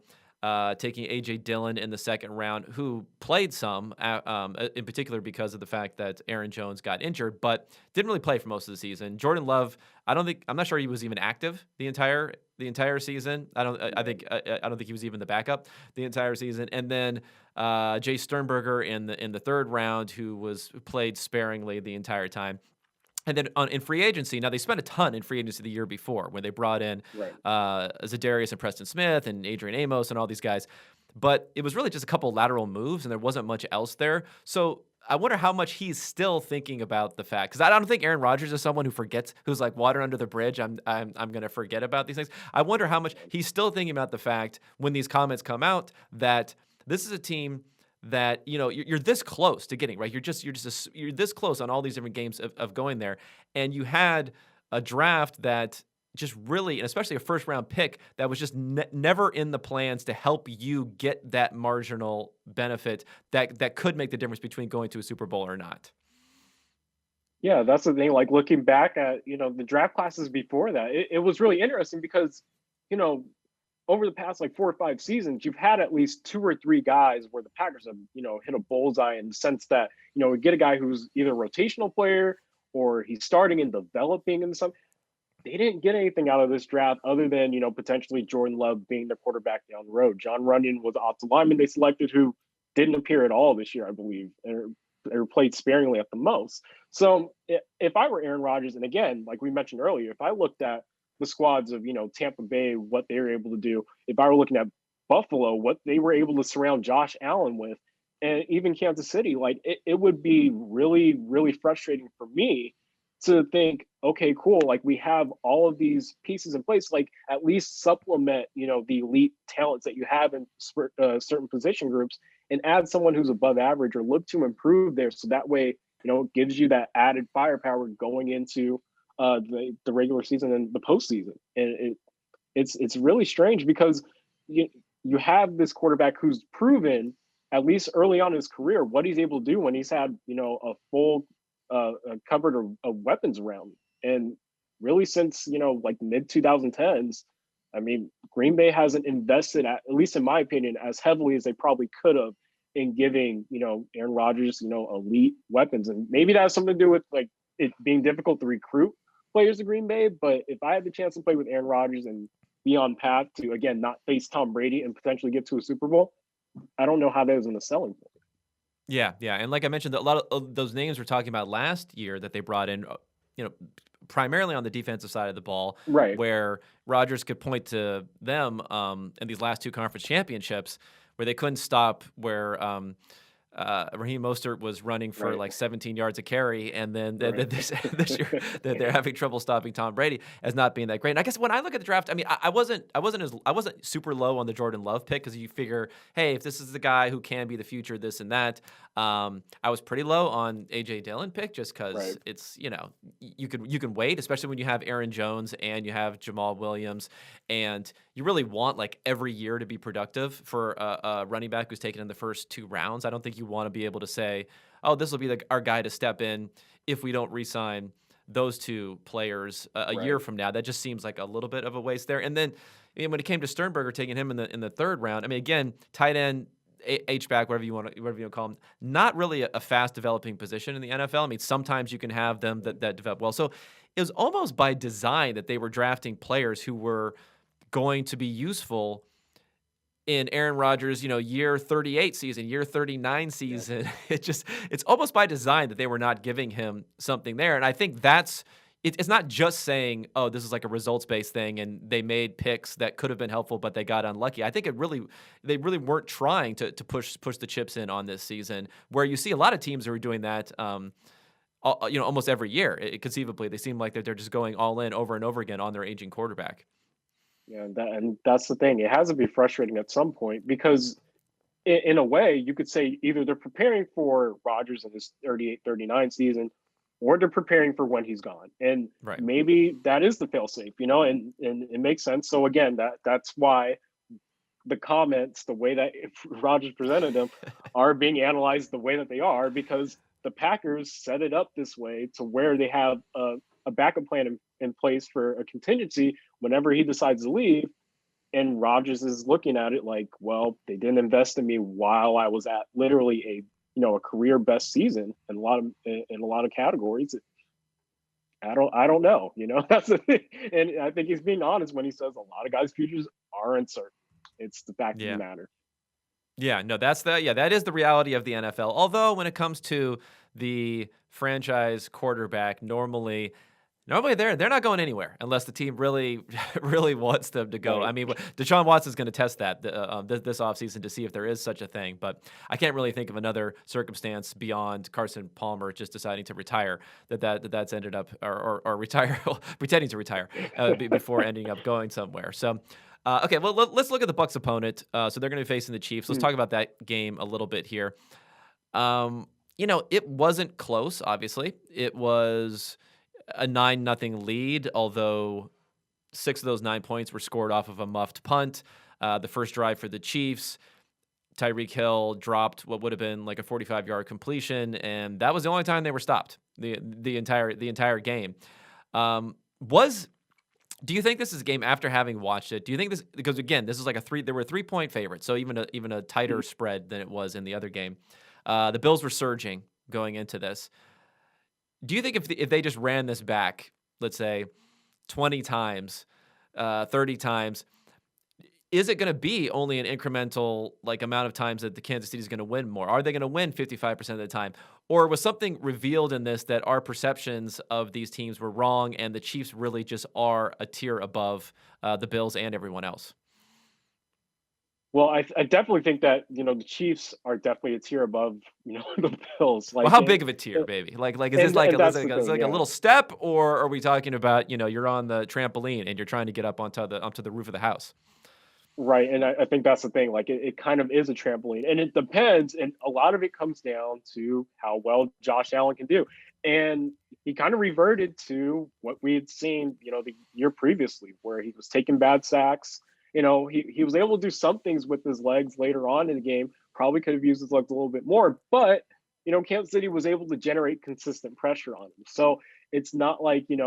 taking AJ Dillon in the second round, who played some, in particular because of the fact that Aaron Jones got injured, but didn't really play for most of the season. Jordan Love, I'm not sure he was even active the entire season. I don't think he was even the backup the entire season. And then Jay Sternberger in the third round, who played sparingly the entire time. And then in free agency, now they spent a ton in free agency the year before when they brought in Right. Zadarius and Preston Smith and Adrian Amos and all these guys. But it was really just a couple lateral moves, and there wasn't much else there. So I wonder how much he's still thinking about the fact, because I don't think Aaron Rodgers is someone who forgets, who's like water under the bridge. I'm going to forget about these things. I wonder how much he's still thinking about the fact when these comments come out that this is a team that you're this close to getting right. You're this close on all these different games of going there, and you had a draft that just really, and especially a first round pick that was just never in the plans to help you get that marginal benefit that could make the difference between going to a Super Bowl or not. Yeah, that's the thing. Like, looking back at the draft classes before that, it was really interesting because you know over the past like 4 or 5 seasons, you've had at least 2 or 3 guys where the Packers have, hit a bullseye in the sense that, we get a guy who's either a rotational player or he's starting and developing and some. They didn't get anything out of this draft other than, potentially Jordan Love being the quarterback down the road. John Runyon was the offensive lineman they selected, who didn't appear at all this year, I believe, or played sparingly at the most. So if I were Aaron Rodgers, and again, like we mentioned earlier, if I looked at the squads of Tampa Bay, what they were able to do. If I were looking at Buffalo, what they were able to surround Josh Allen with, and even Kansas City, like it would be really, really frustrating for me to think, okay, cool, like we have all of these pieces in place, like at least supplement, the elite talents that you have in certain position groups and add someone who's above average or look to improve there. So that way, it gives you that added firepower going into the regular season and the postseason. And it's really strange because you you have this quarterback who's proven at least early on in his career what he's able to do when he's had a full cupboard of weapons around. And really since like mid 2010s, I mean, Green Bay hasn't invested, at least in my opinion, as heavily as they probably could have in giving Aaron Rodgers elite weapons. And maybe that has something to do with like it being difficult to recruit players to Green Bay. But if I had the chance to play with Aaron Rodgers and be on path to again not face Tom Brady and potentially get to a Super Bowl, I don't know how that isn't a selling point. Yeah, yeah, and like I mentioned, a lot of those names we're talking about last year that they brought in, you know, primarily on the defensive side of the ball, Right. where Rodgers could point to them in these last two conference championships, where they couldn't stop where Raheem Mostert was running for Right. like 17 yards a carry, and then Right. this year they're having trouble stopping Tom Brady as not being that great. And I guess when I look at the draft, I mean, I wasn't super low on the Jordan Love pick because you figure, hey, if this is the guy who can be the future, this and that. I was pretty low on AJ Dillon pick just because Right. it's you can wait, especially when you have Aaron Jones and you have Jamal Williams, and you really want like every year to be productive for a running back who's taken in the first two rounds. I don't think you want to be able to say, oh, this will be our guy to step in if we don't re-sign those two players a year Right. from now. That just seems like a little bit of a waste there. And then when it came to Sternberger taking him in the third round, I mean, again, tight end, H-back, whatever you want to call them, not really a fast developing position in the NFL. I mean, sometimes you can have them that develop well. So it was almost by design that they were drafting players who were going to be useful in Aaron Rodgers, year 38 season, year 39 Yeah. season. It's almost by design that they were not giving him something there. And I think it's not just saying, oh, this is like a results-based thing and they made picks that could have been helpful, but they got unlucky. I think they really weren't trying to push the chips in on this season, where you see a lot of teams who are doing that, almost every year. Conceivably, they seem like they're just going all in over and over again on their aging quarterback. Yeah, and that's the thing. It has to be frustrating at some point because in a way, you could say either they're preparing for Rodgers in his 38, 39 season, or they're preparing for when he's gone. And Right. maybe that is the failsafe, and it makes sense. So again, that's why the comments, the way that Rodgers presented them, are being analyzed the way that they are because the Packers set it up this way to where they have a backup plan in place for a contingency whenever he decides to leave. And Rodgers is looking at it like, well, they didn't invest in me while I was at literally a career best season in a lot of categories. I don't know. That's the thing. And I think he's being honest when he says a lot of guys' futures are uncertain. It's the fact of the Yeah. matter. Yeah, no, that is the reality of the NFL. Although when it comes to the franchise quarterback, normally they're not going anywhere unless the team really really wants them to go. I Right. mean, Deshaun Watson's going to test that this offseason to see if there is such a thing, but I can't really think of another circumstance beyond Carson Palmer just deciding to retire that's ended up or retire pretending to retire before ending up going somewhere. So okay, well, let's look at the Bucs opponent. So they're going to be facing the Chiefs. Let's talk about that game a little bit here. It wasn't close, obviously. It was a 9-0 lead, although 6 of those 9 points were scored off of a muffed punt. The first drive for the Chiefs, Tyreek Hill dropped what would have been like a 45-yard completion, and that was the only time they were stopped the entire game. Do you think this is a game after having watched it? Do you think this, because again, this is like there were 3-point favorites, so even a tighter spread than it was in the other game. The Bills were surging going into this. Do you think if they just ran this back, let's say 20 times, 30 times, is it going to be only an incremental like amount of times that the Kansas City is going to win more? Are they going to win 55% of the time? Or was something revealed in this that our perceptions of these teams were wrong and the Chiefs really just are a tier above the Bills and everyone else? Well, I definitely think that, the Chiefs are definitely a tier above, the Bills, Well, like, how big of a tier, baby? Is this like and a, is that's it the like a, is it thing, like a yeah. little step, or are we talking about you're on the trampoline and you're trying to get up onto the roof of the house? Right, and I think that's the thing, like, it kind of is a trampoline, and it depends, and a lot of it comes down to how well Josh Allen can do, and he kind of reverted to what we had seen, the year previously, where he was taking bad sacks. He was able to do some things with his legs later on in the game, probably could have used his legs a little bit more, but, Kansas City was able to generate consistent pressure on him, so it's not like, he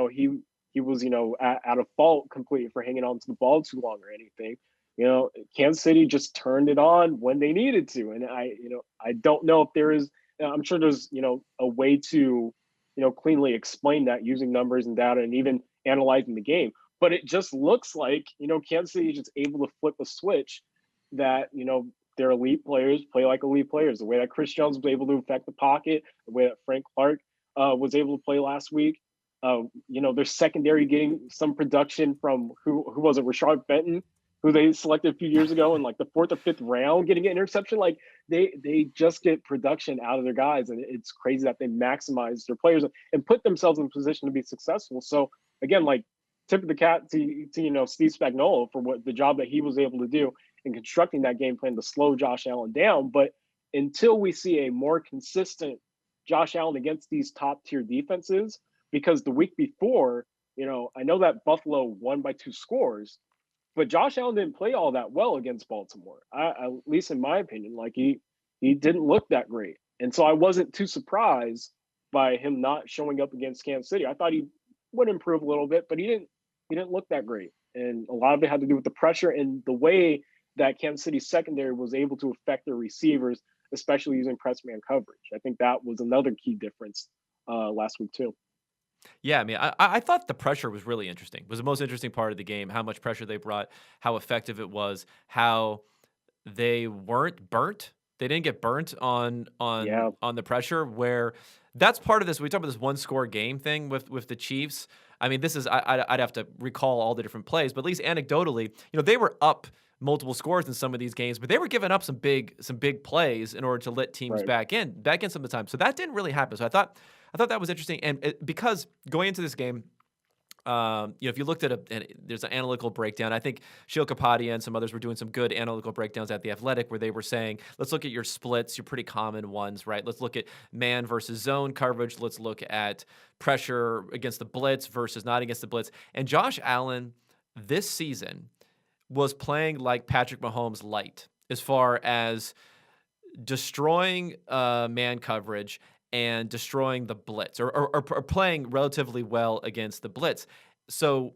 was, at a fault completely for hanging on to the ball too long or anything. Kansas City just turned it on when they needed to. And I don't know if there is, I'm sure there's, a way to, cleanly explain that using numbers and data and even analyzing the game. But it just looks like, Kansas City is just able to flip a switch that, their elite players play like elite players. The way that Chris Jones was able to affect the pocket, the way that Frank Clark was able to play last week. Their secondary getting some production from who was it, Rashard Benton, who they selected a few years ago in like the fourth or fifth round, getting an interception. Like they just get production out of their guys, and it's crazy that they maximize their players and put themselves in position to be successful. So again, like tip of the cap to Steve Spagnuolo for what the job that he was able to do in constructing that game plan to slow Josh Allen down. But until we see a more consistent Josh Allen against these top tier defenses, because the week before, I know that Buffalo won by 2 scores, but Josh Allen didn't play all that well against Baltimore. At least in my opinion, like he didn't look that great, and so I wasn't too surprised by him not showing up against Kansas City. I thought he would improve a little bit, but he didn't. He didn't look that great, and a lot of it had to do with the pressure and the way that Kansas City secondary was able to affect their receivers, especially using press man coverage. I think that was another key difference last week too. Yeah, I mean, I thought the pressure was really interesting. It was the most interesting part of the game. How much pressure they brought, how effective it was, how they weren't burnt. They didn't get burnt Yeah, on the pressure. Where that's part of this. We talk about this one score game thing with the Chiefs. I mean, this is I'd have to recall all the different plays, but at least anecdotally, they were up multiple scores in some of these games, but they were giving up some big plays in order to let teams right. back in some of the time. So that didn't really happen. So I thought that was interesting, and because going into this game, if you looked at there's an analytical breakdown. I think Shil Kapadia and some others were doing some good analytical breakdowns at the Athletic, where they were saying, let's look at your splits, your pretty common ones, right? Let's look at man versus zone coverage. Let's look at pressure against the blitz versus not against the blitz. And Josh Allen this season was playing like Patrick Mahomes light as far as destroying man coverage and destroying the blitz, or playing relatively well against the blitz. So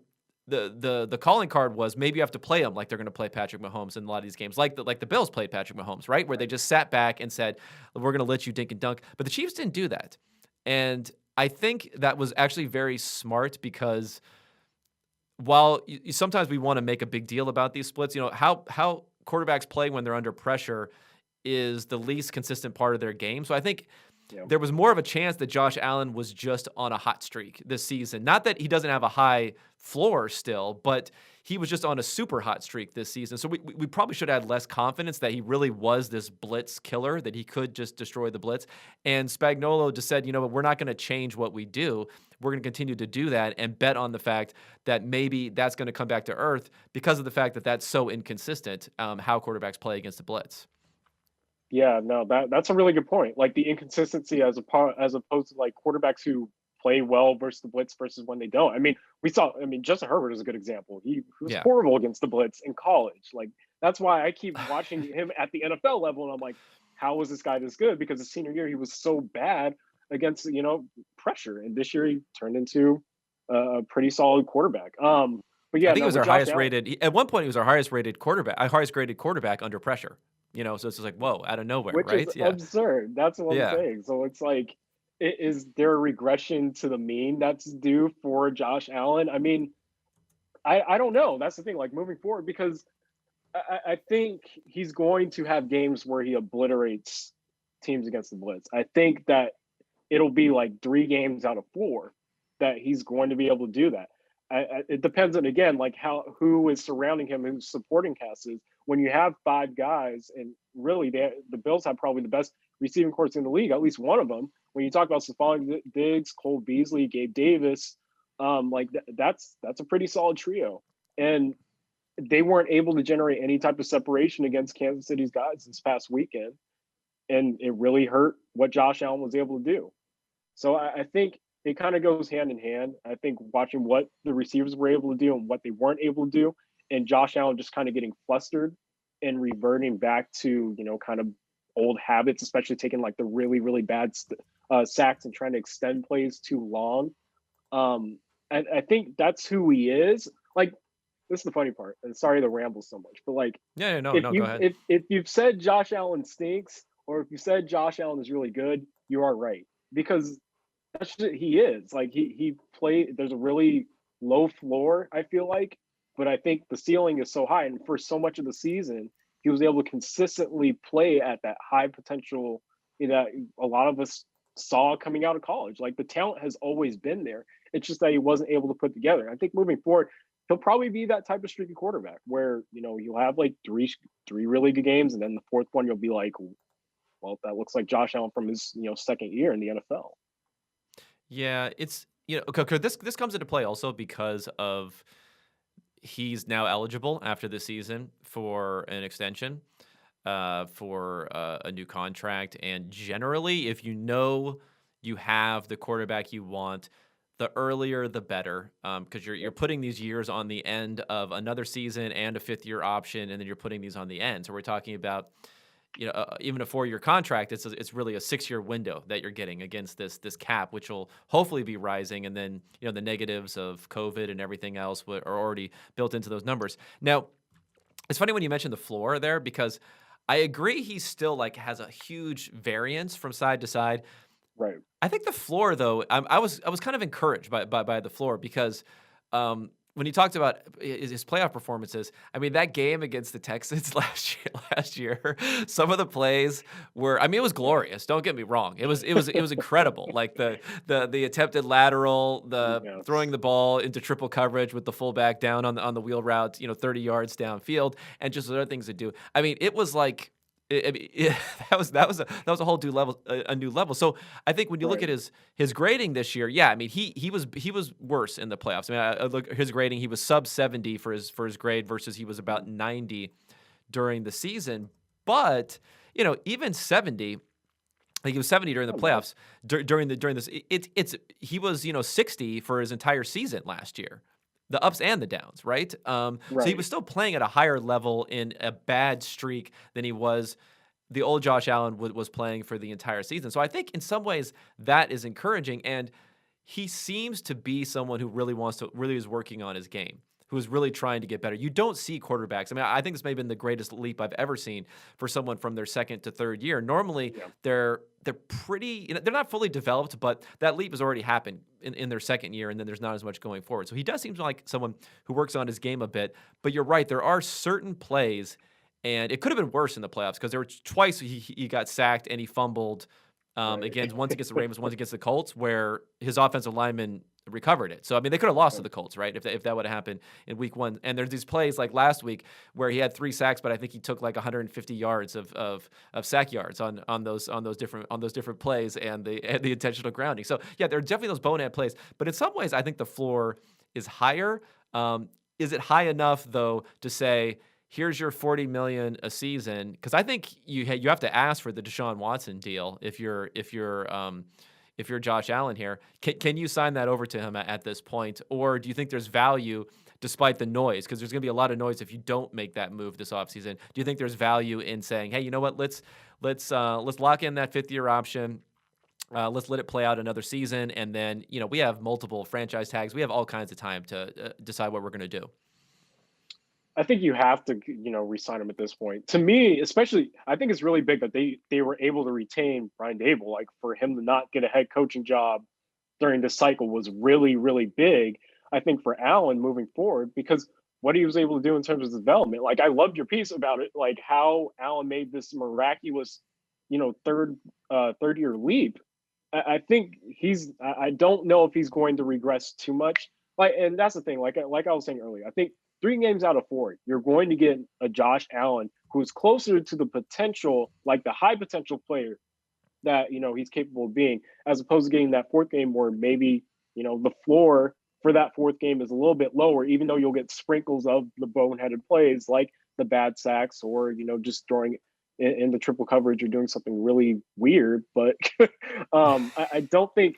the calling card was, maybe you have to play them like they're going to play Patrick Mahomes in a lot of these games, like the Bills played Patrick Mahomes, right? Where they just sat back and said, we're going to let you dink and dunk. But the Chiefs didn't do that. And I think that was actually very smart, because while sometimes we want to make a big deal about these splits, how quarterbacks play when they're under pressure is the least consistent part of their game. So I think Yeah. there was more of a chance that Josh Allen was just on a hot streak this season. Not that he doesn't have a high floor still, but he was just on a super hot streak this season. So we probably should have had less confidence that he really was this blitz killer, that he could just destroy the blitz. And Spagnuolo just said, we're not going to change what we do. We're going to continue to do that and bet on the fact that maybe that's going to come back to earth, because of the fact that that's so inconsistent, how quarterbacks play against the blitz. Yeah, no, that's a really good point. Like the inconsistency as opposed to like quarterbacks who play well versus the blitz versus when they don't. I mean, Justin Herbert is a good example. He was Yeah. horrible against the blitz in college. Like that's why I keep watching him at the NFL level, and I'm like, how was this guy this good? Because his senior year he was so bad against pressure, and this year he turned into a pretty solid quarterback. But I yeah, think he no, was with our Josh highest Allen, rated. At one point, he was our highest rated quarterback, our highest graded quarterback under pressure. So it's just like, whoa, out of nowhere, which is right? Yeah, absurd. That's what I'm yeah. saying. So it's like, is there a regression to the mean that's due for Josh Allen? I mean, I don't know. That's the thing. Like moving forward, because I think he's going to have games where he obliterates teams against the blitz. I think that it'll be like 3 games out of 4 that he's going to be able to do that. It depends on, again, like who is surrounding him, who's supporting cast is, when you have five guys, and really the Bills have probably the best receiving course in the league, at least one of them. When you talk about Stephon Diggs, Cole Beasley, Gabe Davis, that's a pretty solid trio. And they weren't able to generate any type of separation against Kansas City's guys this past weekend, and it really hurt what Josh Allen was able to do. So I think it kind of goes hand in hand. I think watching what the receivers were able to do and what they weren't able to do, and Josh Allen just kind of getting flustered and reverting back to kind of old habits, especially taking like the really really bad sacks and trying to extend plays too long. I think that's who he is. Like, this is the funny part, and sorry to ramble so much, but like, Yeah, no, if no, go you ahead. if you've said Josh Allen stinks, or if you said Josh Allen is really good, you are right, because that's just, he is like he played. There's a really low floor, I feel like, but I think the ceiling is so high, and for so much of the season, he was able to consistently play at that high potential that a lot of us saw coming out of college. Like, the talent has always been there. It's just that he wasn't able to put together. I think moving forward, he'll probably be that type of streaky quarterback where you'll have like three really good games, and then the fourth one you'll be like, well, that looks like Josh Allen from his second year in the NFL. Yeah, it's okay, this comes into play also because of he's now eligible after the season for an extension, for a new contract. And generally, if you have the quarterback you want, the earlier the better, because you're putting these years on the end of another season and a fifth year option, and then you're putting these on the end. So we're talking about even a 4-year contract. It's really a 6-year window that you're getting against this cap, which will hopefully be rising, and then the negatives of COVID and everything else are already built into those numbers. Now, it's funny when you mentioned the floor there, because I agree he still like has a huge variance from side to side. Right. I think the floor, though, I was kind of encouraged by the floor, because when he talked about his playoff performances, I mean, that game against the Texans last year, some of the plays were, I mean, it was glorious. Don't get me wrong, it was incredible. Like the attempted lateral, the Yes. throwing the ball into triple coverage with the fullback down on the wheel route, 30 yards downfield, and just other things to do. I mean, it was like that was a whole new level, a new level. So I think when you look Right. at his grading this year, yeah, I mean he was worse in the playoffs. I mean, I look at his grading; he was sub 70 for his grade versus he was about 90 during the season. But even 70. Like, he was 70 during the Oh, man. playoffs. During this, he was 60 for his entire season last year, the ups and the downs, right? So he Right. was still playing at a higher level in a bad streak than he was. The old Josh Allen was playing for the entire season. So I think in some ways that is encouraging, and he seems to be someone who really is working on his game, who is really trying to get better. You don't see quarterbacks. I mean, I think this may have been the greatest leap I've ever seen for someone from their second to third year. Normally, Yeah. they're pretty, they're not fully developed, but that leap has already happened in their second year, and then there's not as much going forward. So he does seem like someone who works on his game a bit. But you're right, there are certain plays, and it could have been worse in the playoffs, because there were twice he got sacked and he fumbled. Right. Again, once against the Ravens, once against the Colts, where his offensive lineman recovered it. So I mean, they could have lost to Right. the Colts, right? If that would have happened in Week 1. And there's these plays like last week where he had 3 sacks, but I think he took like 150 yards of sack yards on those different plays, and the intentional grounding. So yeah, there are definitely those bonehead plays, but in some ways, I think the floor is higher. Is it high enough though to say, here's your 40 million a season? Because I think you have to ask for the Deshaun Watson deal if you're Josh Allen here. Can you sign that over to him at this point, or do you think there's value despite the noise? Because there's going to be a lot of noise if you don't make that move this offseason. Do you think there's value in saying, hey, you know what? Let's lock in that 5th-year option. Let's let it play out another season, and then we have multiple franchise tags. We have all kinds of time to decide what we're going to do. I think you have to, re-sign him at this point. To me, especially, I think it's really big that they were able to retain Brian Dable. Like, for him to not get a head coaching job during this cycle was really, really big. I think for Allen moving forward, because what he was able to do in terms of development. Like, I loved your piece about it, like how Allen made this miraculous, third year leap. I think I don't know if he's going to regress too much. And that's the thing. Like I was saying earlier, I think 3 games out of 4, you're going to get a Josh Allen who's closer to the potential, like the high potential player that he's capable of being, as opposed to getting that fourth game where maybe the floor for that fourth game is a little bit lower, even though you'll get sprinkles of the boneheaded plays like the bad sacks or just throwing in the triple coverage or doing something really weird. But I don't think.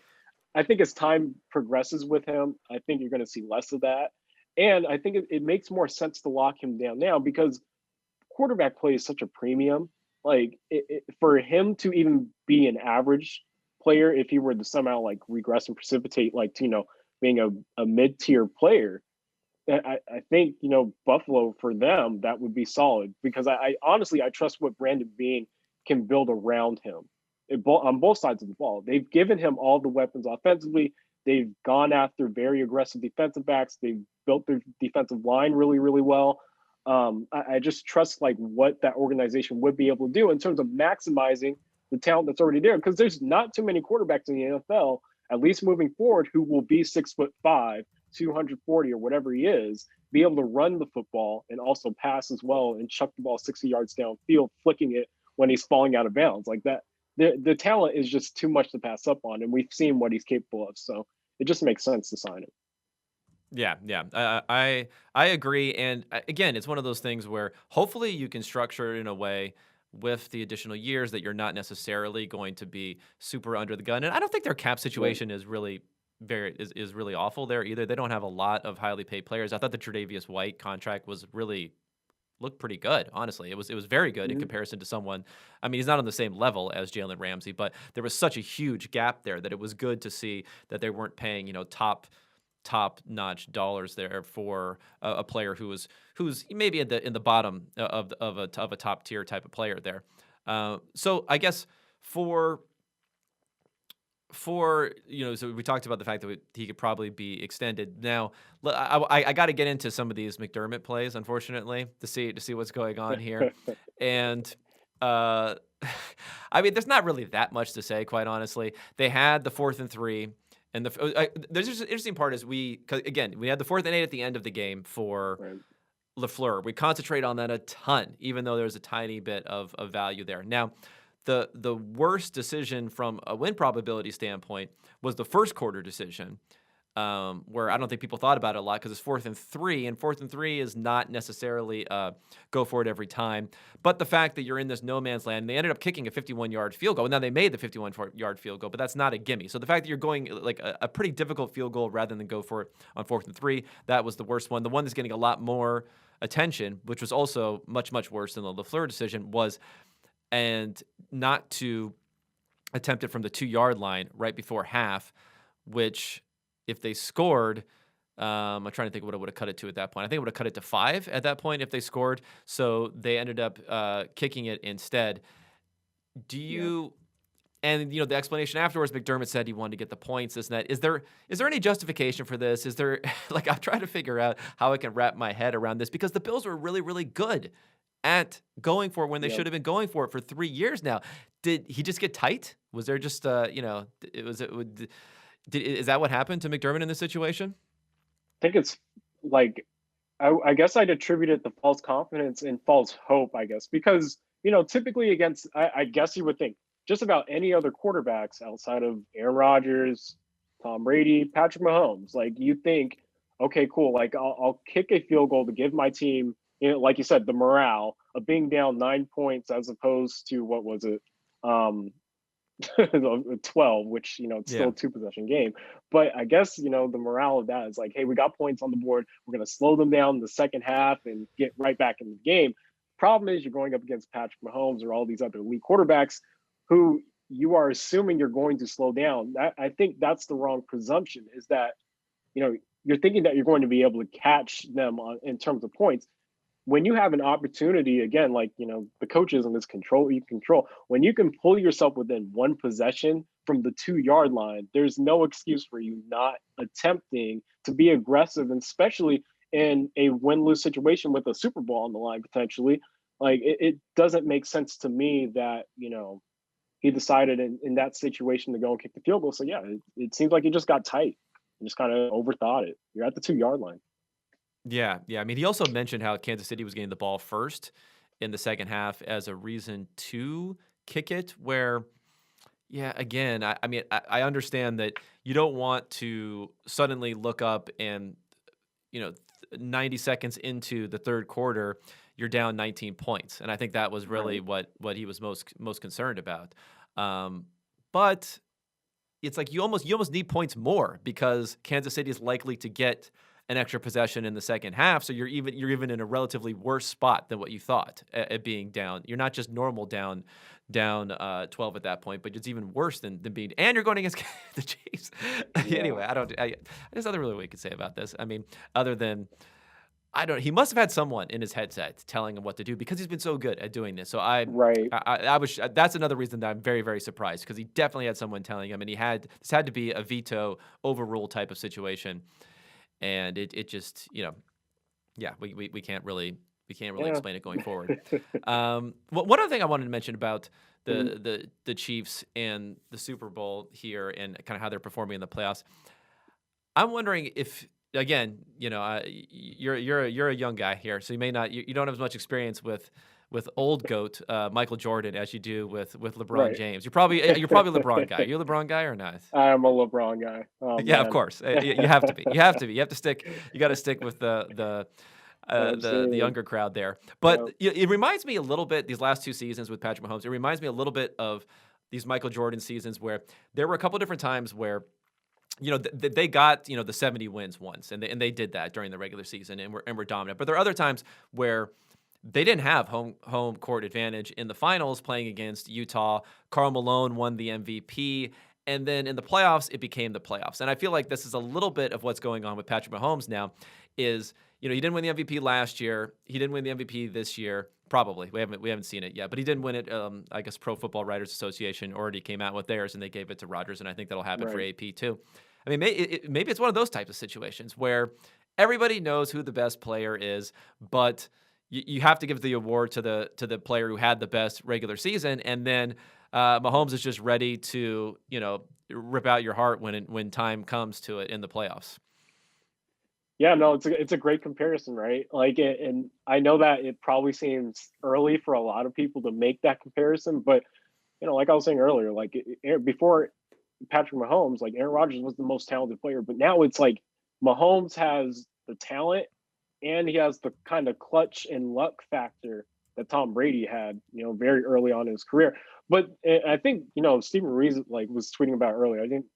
I think as time progresses with him, I think you're going to see less of that. And I think it makes more sense to lock him down now because quarterback play is such a premium. For him to even be an average player, if he were to somehow like regress and precipitate, like to, being a mid tier player, I think Buffalo for them that would be solid because I honestly I trust what Brandon Beane can build around him on both sides of the ball. They've given him all the weapons offensively. They've gone after very aggressive defensive backs. They've built their defensive line really, really well. I just trust like what that organization would be able to do in terms of maximizing the talent that's already there. Because there's not too many quarterbacks in the NFL, at least moving forward, who will be 6'5", 240 or whatever he is, be able to run the football and also pass as well and chuck the ball 60 yards downfield, flicking it when he's falling out of bounds like that. The talent is just too much to pass up on, and we've seen what he's capable of. So it just makes sense to sign him. Yeah, yeah, I agree. And again, it's one of those things where hopefully you can structure it in a way with the additional years that you're not necessarily going to be super under the gun. And I don't think their cap Right. situation is really is really awful there either. They don't have a lot of highly paid players. I thought the Tre'Davious White contract was really looked pretty good, honestly. It was very good in Mm-hmm. comparison to someone. I mean, he's not on the same level as Jalen Ramsey, but there was such a huge gap there that it was good to see that they weren't paying, top notch dollars there for a player who's maybe in the bottom of a top tier type of player there. So I guess for so we talked about the fact that he could probably be extended. Now, I got to get into some of these McDermott plays, unfortunately, to see what's going on here, and uh, I mean, there's not really that much to say, quite honestly. They had the 4th and 3, and there's just an interesting part is 'cause again we had the 4th and 8 at the end of the game for Right. LaFleur. We concentrate on that a ton, even though there's a tiny bit of value there. Now, the worst decision from a win probability standpoint was the first quarter decision, where I don't think people thought about it a lot because it's 4th and 3, and 4th and 3 is not necessarily go for it every time. But the fact that you're in this no man's land, they ended up kicking a 51-yard field goal. Now they made the 51-yard field goal, but that's not a gimme. So the fact that you're going like a pretty difficult field goal rather than go for it on 4th and 3, that was the worst one. The one that's getting a lot more attention, which was also much, much worse than the LaFleur decision, was and not to attempt it from the 2-yard line right before half, which if they scored, I'm trying to think what it would have cut it to at that point. I think it would have cut it to 5 at that point if they scored. So they ended up kicking it instead. Do Yeah. you? And the explanation afterwards, McDermott said he wanted to get the points. This and that. Is there any justification for this? Is there like I'm trying to figure out how I can wrap my head around this because the Bills were really really good at going for it when they Yep. should have been going for it for 3 years now. Did he just get tight? Was there just it was it would is that what happened to McDermott in this situation? I think it's like I guess I'd attribute it to false confidence and false hope, I guess, because typically against I guess you would think just about any other quarterbacks outside of Aaron Rodgers, Tom Brady, Patrick Mahomes, like you think, okay, cool, like I'll kick a field goal to give my team, like you said, the morale of being down 9 points as opposed to what was it, um, 12, which it's still Yeah. a 2 possession game. But I guess the morale of that is like, hey, we got points on the board, we're going to slow them down in the second half and get right back in the game. Problem is you're going up against Patrick Mahomes or all these other elite quarterbacks who you are assuming you're going to slow down. I think that's the wrong presumption, is that you're thinking that you're going to be able to catch them in terms of points when you have an opportunity. Again, like the coaches is control, you control when you can pull yourself within one possession from the 2 yard line. There's no excuse for you not attempting to be aggressive, and especially in a win-lose situation with a Super Bowl on the line potentially. Like it doesn't make sense to me that he decided in that situation to go and kick the field goal. So yeah, it seems like he just got tight. You just kind of overthought it. You're at the 2 yard line. Yeah, yeah. I mean, he also mentioned how Kansas City was getting the ball first in the second half as a reason to kick it. Where, yeah, again, I mean, I understand that you don't want to suddenly look up and 90 seconds into the third quarter, you're down 19 points, and I think that was really Right. what he was most concerned about. But it's like you almost need points more because Kansas City is likely to get an extra possession in the second half. So you're even in a relatively worse spot than what you thought at being down. You're not just normal down 12 at that point, but it's even worse than being. And you're going against the Chiefs. Yeah. Anyway, there's nothing really we could say about this. I mean, other than I don't. He must have had someone in his headset telling him what to do because he's been so good at doing this. So Right. I was. That's another reason that I'm very, very surprised because he definitely had someone telling him, and this had to be a veto overrule type of situation, and it just yeah, we can't really Yeah. explain it going forward. One other thing I wanted to mention about Mhm. the Chiefs and the Super Bowl here and kind of how they're performing in the playoffs. I'm wondering if again, you're a young guy here, so you may not you don't have as much experience with old goat Michael Jordan as you do with LeBron Right. James. You're probably a LeBron guy. You a LeBron guy or not? I'm a LeBron guy. Oh Yeah, of man. course. You have to be. You have to be. You have to stick. You got to stick with the Absolutely. younger crowd there. But Yeah. it reminds me a little bit these last two seasons with Patrick Mahomes. It reminds me a little bit of these Michael Jordan seasons where there were a couple different times where they got the 70 wins once, and they did that during the regular season and were dominant. But there are other times where they didn't have home court advantage in the finals playing against Utah. Karl Malone won the MVP. And then in the playoffs, it became the playoffs. And I feel like this is a little bit of what's going on with Patrick Mahomes now is, he didn't win the MVP last year. He didn't win the MVP this year. Probably. We haven't seen it yet. But he didn't win it. I guess Pro Football Writers Association already came out with theirs, and they gave it to Rodgers. And I think that'll happen for Right. AP too. I mean, maybe it's one of those types of situations where everybody knows who the best player is, but you have to give the award to the player who had the best regular season, and then Mahomes is just ready to rip out your heart when time comes to it in the playoffs. Yeah, no, it's a great comparison, right? Like, and I know that it probably seems early for a lot of people to make that comparison, but like I was saying earlier, like before Patrick Mahomes, like Aaron Rodgers was the most talented player, but now it's like Mahomes has the talent and he has the kind of clutch and luck factor that Tom Brady had, very early on in his career. But I think, Stephen Reeves like was tweeting about earlier. I didn't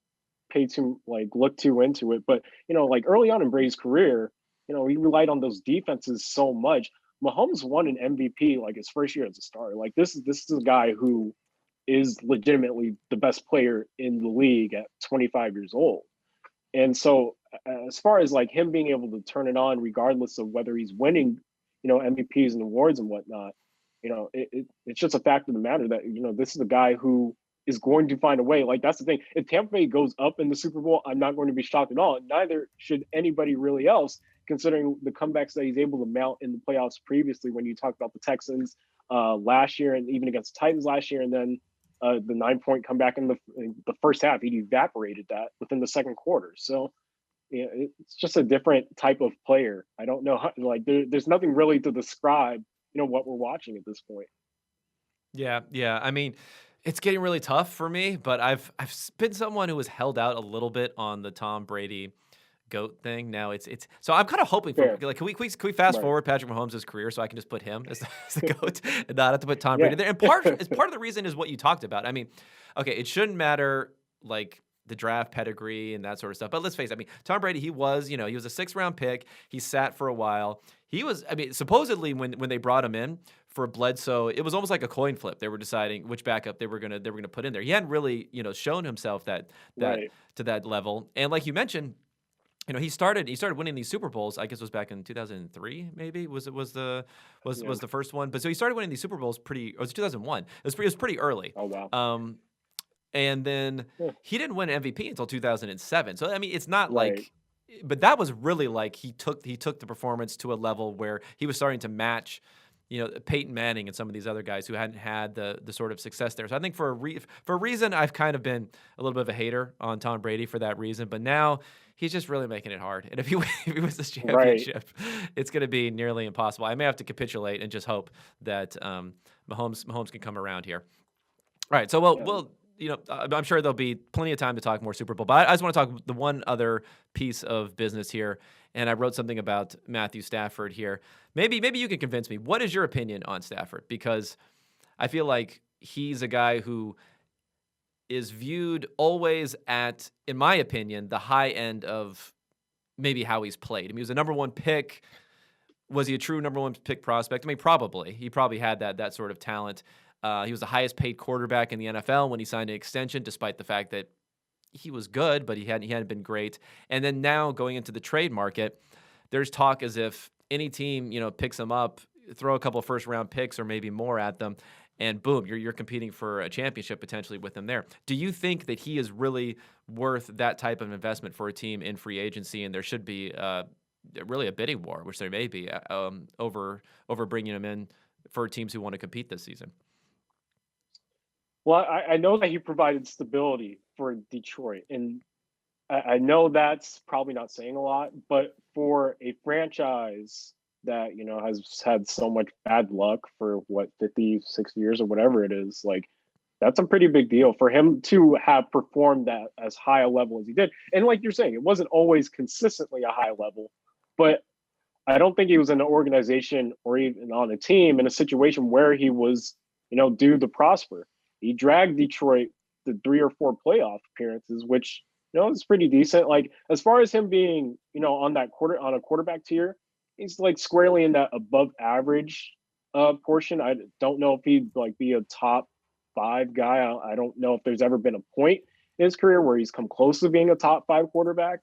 look too into it, but like early on in Brady's career, he relied on those defenses so much. Mahomes won an MVP like his first year as a starter. Like this is a guy who is legitimately the best player in the league at 25 years old. And so, as far as like him being able to turn it on, regardless of whether he's winning, MVPs and awards and whatnot, it's just a fact of the matter that this is a guy who is going to find a way. Like that's the thing. If Tampa Bay goes up in the Super Bowl, I'm not going to be shocked at all. Neither should anybody really else, considering the comebacks that he's able to mount in the playoffs previously. When you talk about the Texans last year, and even against the Titans last year, and then the 9-point comeback in the first half, he evaporated that within the second quarter. So it's just a different type of player. I don't know how, like there's nothing really to describe what we're watching at this point. Yeah, yeah. I mean, it's getting really tough for me, but I've been someone who has held out a little bit on the Tom Brady goat thing. Now it's so I'm kind of hoping for Fair. like can we fast Right. forward Patrick Mahomes' career so I can just put him as the goat and not have to put Tom Yeah. Brady there. And part of the reason is what you talked about. I mean, okay, it shouldn't matter like the draft pedigree and that sort of stuff. But let's face it, I mean, Tom Brady, he was a 6th-round pick. He sat for a while. He was, I mean, supposedly when they brought him in for Bledsoe, it was almost like a coin flip. They were deciding which backup they were gonna put in there. He hadn't really, shown himself that Right. to that level. And like you mentioned, he started winning these Super Bowls. I guess it was back in 2003, maybe was Yeah. the first one. But so he started winning these Super Bowls it was 2001. It was pretty early. Oh wow. And then Yeah. he didn't win MVP until 2007. So I mean, it's not Right. like, but that was really like he took the performance to a level where he was starting to match, Peyton Manning and some of these other guys who hadn't had the sort of success there. So I think for a reason, I've kind of been a little bit of a hater on Tom Brady for that reason. But now he's just really making it hard. And if he if he wins this Right. championship, it's going to be nearly impossible. I may have to capitulate and just hope that Mahomes can come around here. All right, so Yeah. I'm sure there'll be plenty of time to talk more Super Bowl, but I just want to talk the one other piece of business here, and I wrote something about Matthew Stafford here. Maybe you can convince me. What is your opinion on Stafford? Because I feel like he's a guy who is viewed always at, in my opinion, the high end of maybe how he's played. I mean, he was a number one pick. Was he a true number one pick prospect? I mean, probably. He probably had that sort of talent. He was the highest paid quarterback in the NFL when he signed an extension, despite the fact that he was good, but he hadn't been great. And then now going into the trade market, there's talk as if any team picks him up, throw a couple of first round picks or maybe more at them, and boom, you're competing for a championship potentially with him there. Do you think that he is really worth that type of investment for a team in free agency, and there should be really a bidding war, which there may be, over bringing him in for teams who want to compete this season? Well, I know that he provided stability for Detroit, and I know that's probably not saying a lot, but for a franchise that has had so much bad luck for what 50, 60 years or whatever it is, like that's a pretty big deal for him to have performed at as high a level as he did. And like you're saying, it wasn't always consistently a high level, but I don't think he was in an organization or even on a team in a situation where he was, due to prosper. He dragged Detroit to 3 or 4 playoff appearances, which is pretty decent. Like as far as him being, on a quarterback tier, he's like squarely in that above average portion. I don't know if he'd like be a top 5 guy. I don't know if there's ever been a point in his career where he's come close to being a top 5 quarterback,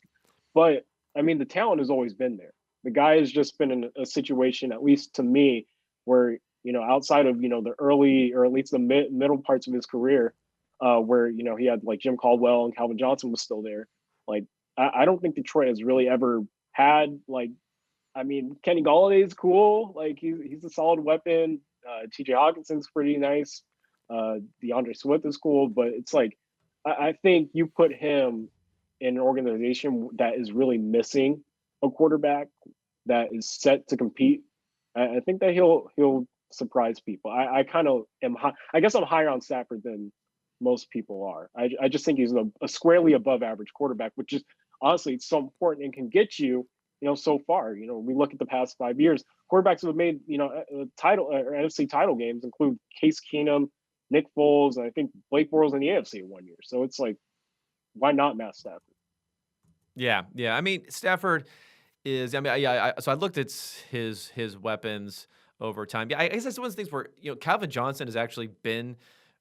but I mean the talent has always been there. The guy has just been in a situation, at least to me, where outside of the early or at least the middle parts of his career, where he had like Jim Caldwell and Calvin Johnson was still there. Like I don't think Detroit has really ever had like. I mean, Kenny Galladay is cool. Like he's a solid weapon. T.J. Hawkinson's pretty nice. DeAndre Swift is cool, but it's like I think you put him in an organization that is really missing a quarterback that is set to compete. I think that he'll surprise people. I kind of am. I guess I'm higher on Stafford than most people are. I just think he's a squarely above average quarterback, which is honestly it's so important and can get you so far. We look at the past 5 years, quarterbacks who have made title or NFC title games include Case Keenum, Nick Foles, and I think Blake Bortles in the AFC 1 year. So it's like, why not Matt Stafford? Yeah. I mean, Stafford is. I mean, yeah. So I looked at his weapons over time. Yeah, I guess that's one of the things where Calvin Johnson has actually been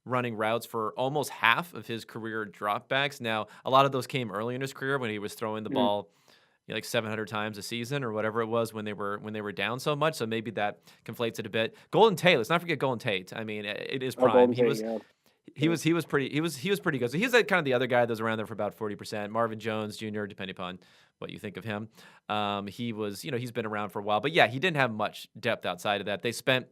running routes for almost half of his career dropbacks. Now, a lot of those came early in his career when he was throwing the ball like 700 times a season or whatever it was when they were down so much. So maybe that conflates it a bit. Golden Tate, let's not forget Golden Tate. I mean, it is prime. Golden Tate, He was pretty good. So he's like kind of the other guy that was around there for about 40%. Marvin Jones Jr., depending upon what you think of him. He was, he's been around for a while. But yeah, he didn't have much depth outside of that. They spent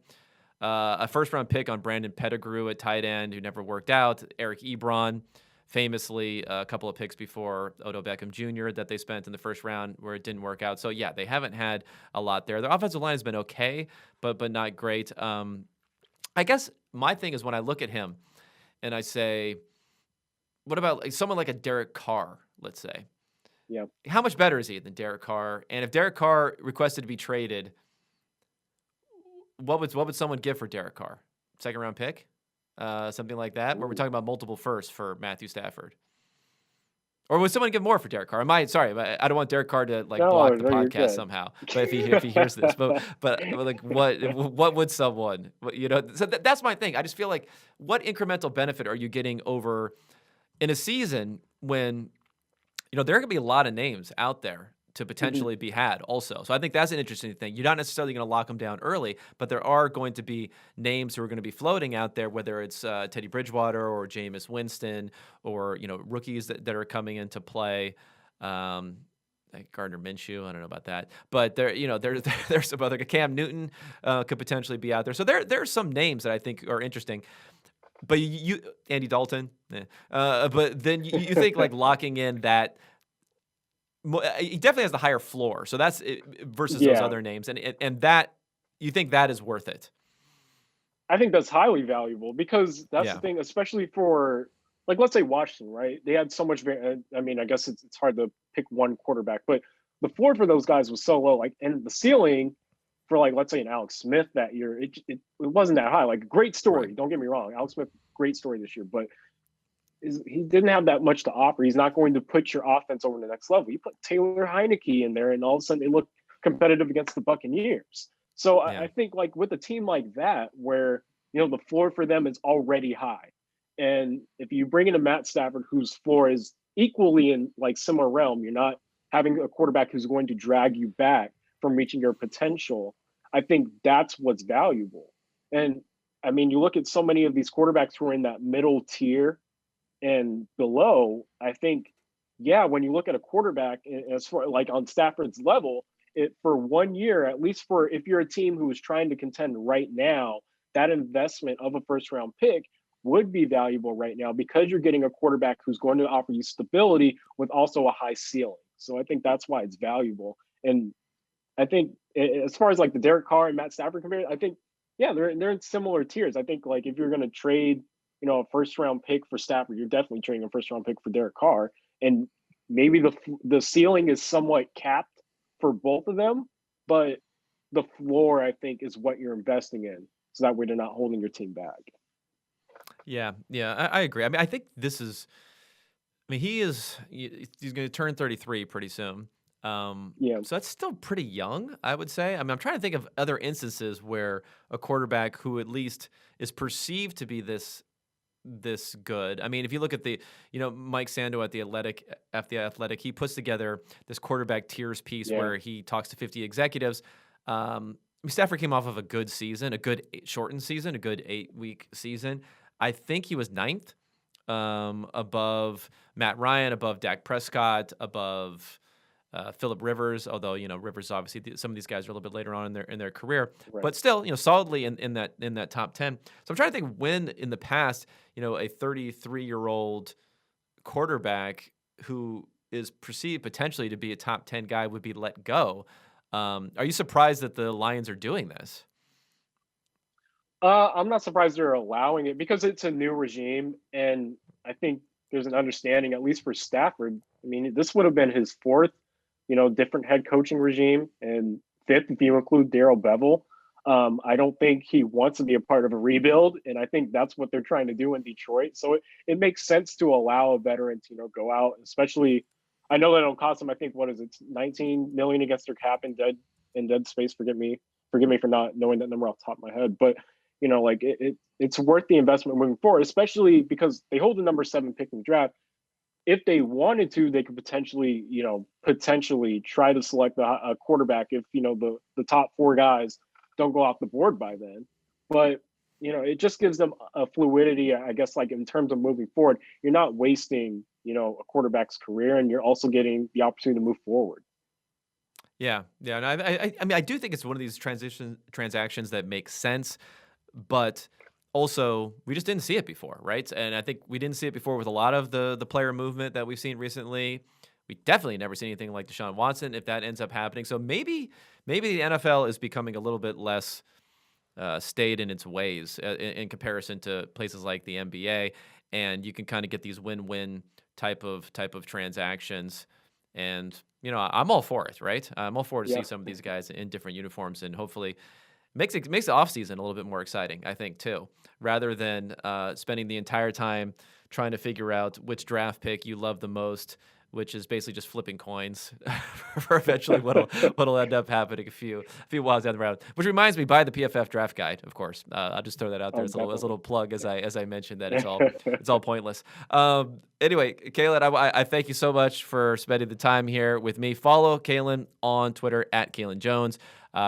a first round pick on Brandon Pettigrew at tight end, who never worked out. Eric Ebron, famously a couple of picks before Odell Beckham Jr. that they spent in the first round where it didn't work out. So yeah, they haven't had a lot there. Their offensive line has been okay, but not great. I guess my thing is when I look at him and I say, what about like someone like a Derek Carr, let's say? Yeah. How much better is he than Derek Carr? And if Derek Carr requested to be traded, what would someone give for Derek Carr? Second round pick? Something like that, where we're talking about multiple firsts for Matthew Stafford. Or would someone give more for Derek Carr? I don't want Derek Carr to block the podcast somehow. But if he hears this, but like what would someone, So that's my thing. I just feel like what incremental benefit are you getting over in a season when there are going to be a lot of names out there to potentially be had also. So I think that's an interesting thing. You're not necessarily going to lock them down early, but there are going to be names who are going to be floating out there, whether it's Teddy Bridgewater or Jameis Winston or, rookies that are coming into play. like Gardner Minshew. I don't know about that, but there's some other Cam Newton could potentially be out there. So there's some names that I think are interesting. But you Andy Dalton, but then you think like locking in that he definitely has the higher floor. So that's versus those Yeah, other names, and that you think that is worth it. I think that's highly valuable because that's the Yeah, thing, especially for like let's say Washington, right? They had so much. I mean, I guess it's hard to pick one quarterback, but the floor for those guys was so low. Like, and the ceiling for like let's say an Alex Smith that year, it wasn't that high. Like, great right. story. Don't get me wrong, Alex Smith, great story this year, but he didn't have that much to offer. He's not going to put your offense over the next level. You put Taylor Heineke in there, and all of a sudden they look competitive against the Buccaneers. So Yeah, I think like with a team like that, where the floor for them is already high, and if you bring in a Matt Stafford whose floor is equally in like similar realm, you're not having a quarterback who's going to drag you back from reaching your potential. I think that's what's valuable. And I mean, you look at so many of these quarterbacks who are in that middle tier and below, I think, yeah, when you look at a quarterback as far like on Stafford's level, it for 1 year, at least for if you're a team who is trying to contend right now, that investment of a first round pick would be valuable right now because you're getting a quarterback who's going to offer you stability with also a high ceiling. So I think that's why it's valuable. And I think as far as like the Derek Carr and Matt Stafford compared, I think yeah, they're in similar tiers. I think like if you're going to trade, a first round pick for Stafford, you're definitely trading a first round pick for Derek Carr, and maybe the ceiling is somewhat capped for both of them, but the floor I think is what you're investing in, so that way they're not holding your team back. yeah, yeah. I agree. I mean, I think this is. I mean, he's going to turn 33 pretty soon. Yeah, So that's still pretty young, I would say. I mean, I'm trying to think of other instances where a quarterback who at least is perceived to be this good. I mean, if you look at Mike Sando at the Athletic, he puts together this quarterback tiers piece yeah, where he talks to 50 executives. I mean, Stafford came off of a good season, a good shortened season, a good 8-week season. I think he was ninth, above Matt Ryan, above Dak Prescott, above Philip Rivers. Although Rivers obviously some of these guys are a little bit later on in their career, right. but still solidly in that top 10. So I'm trying to think when in the past a 33-year-old quarterback who is perceived potentially to be a top 10 guy would be let go. Are you surprised that the Lions are doing this? I'm not surprised they're allowing it because it's a new regime, and I think there's an understanding, at least for Stafford. I mean, this would have been his fourth, different head coaching regime, and fifth if you include Darrell Bevel. I don't think he wants to be a part of a rebuild, and I think that's what they're trying to do in Detroit. So it makes sense to allow a veteran to go out, especially. I know that it'll cost them. I think what is it, 19 million against their cap in dead space. Forgive me for not knowing that number off the top of my head, but like it's worth the investment moving forward, especially because they hold the number 7 pick in the draft. If they wanted to, they could potentially try to select a quarterback if the top 4 guys don't go off the board by then. But it just gives them a fluidity, I guess, like in terms of moving forward. You're not wasting a quarterback's career, and you're also getting the opportunity to move forward. Yeah, yeah. And I mean, I do think it's one of these transactions that makes sense, but also we just didn't see it before, right? And I think we didn't see it before with a lot of the player movement that we've seen recently. We definitely never seen anything like Deshaun Watson if that ends up happening. So maybe the NFL is becoming a little bit less staid in its ways in comparison to places like the NBA, and you can kind of get these win-win type of transactions. And I'm all for it, right? I'm all for it to see Yeah. some of these guys in different uniforms, and hopefully makes the offseason a little bit more exciting, I think, too, rather than spending the entire time trying to figure out which draft pick you love the most, which is basically just flipping coins for eventually what'll end up happening a few whiles down the road. Which reminds me, buy the PFF draft guide, of course. I'll just throw that out there Oh, as a little definitely. plug, as I mentioned that it's all pointless. Anyway, Kaelen, I thank you so much for spending the time here with me. Follow Kaelen on Twitter at Kaelen Jones.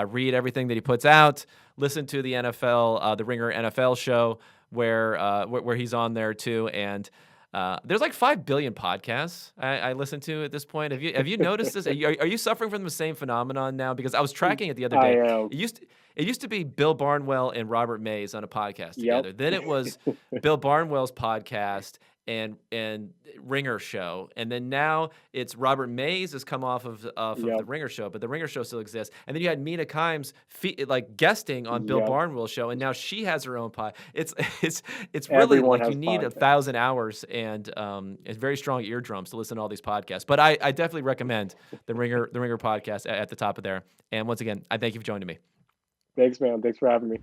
Read everything that he puts out. Listen to the NFL, the Ringer NFL show where he's on there too. And There's like 5 billion podcasts I listen to at this point. Have you noticed this? Are you suffering from the same phenomenon now? Because I was tracking it the other I day. am. It used to be Bill Barnwell and Robert Mays on a podcast Yep. together. Then it was Bill Barnwell's podcast and Ringer show, and then now it's Robert Mays has come off of Yep. the Ringer show, but the Ringer show still exists. And then you had Mina Kimes like guesting on Bill Yep. Barnwell's show, and now she has her own pod. It's really Everyone like you has need podcasts. 1,000 hours and very strong eardrums to listen to all these podcasts. But I definitely recommend the Ringer podcast at the top of there. And once again, I thank you for joining me. Thanks, man. Thanks for having me.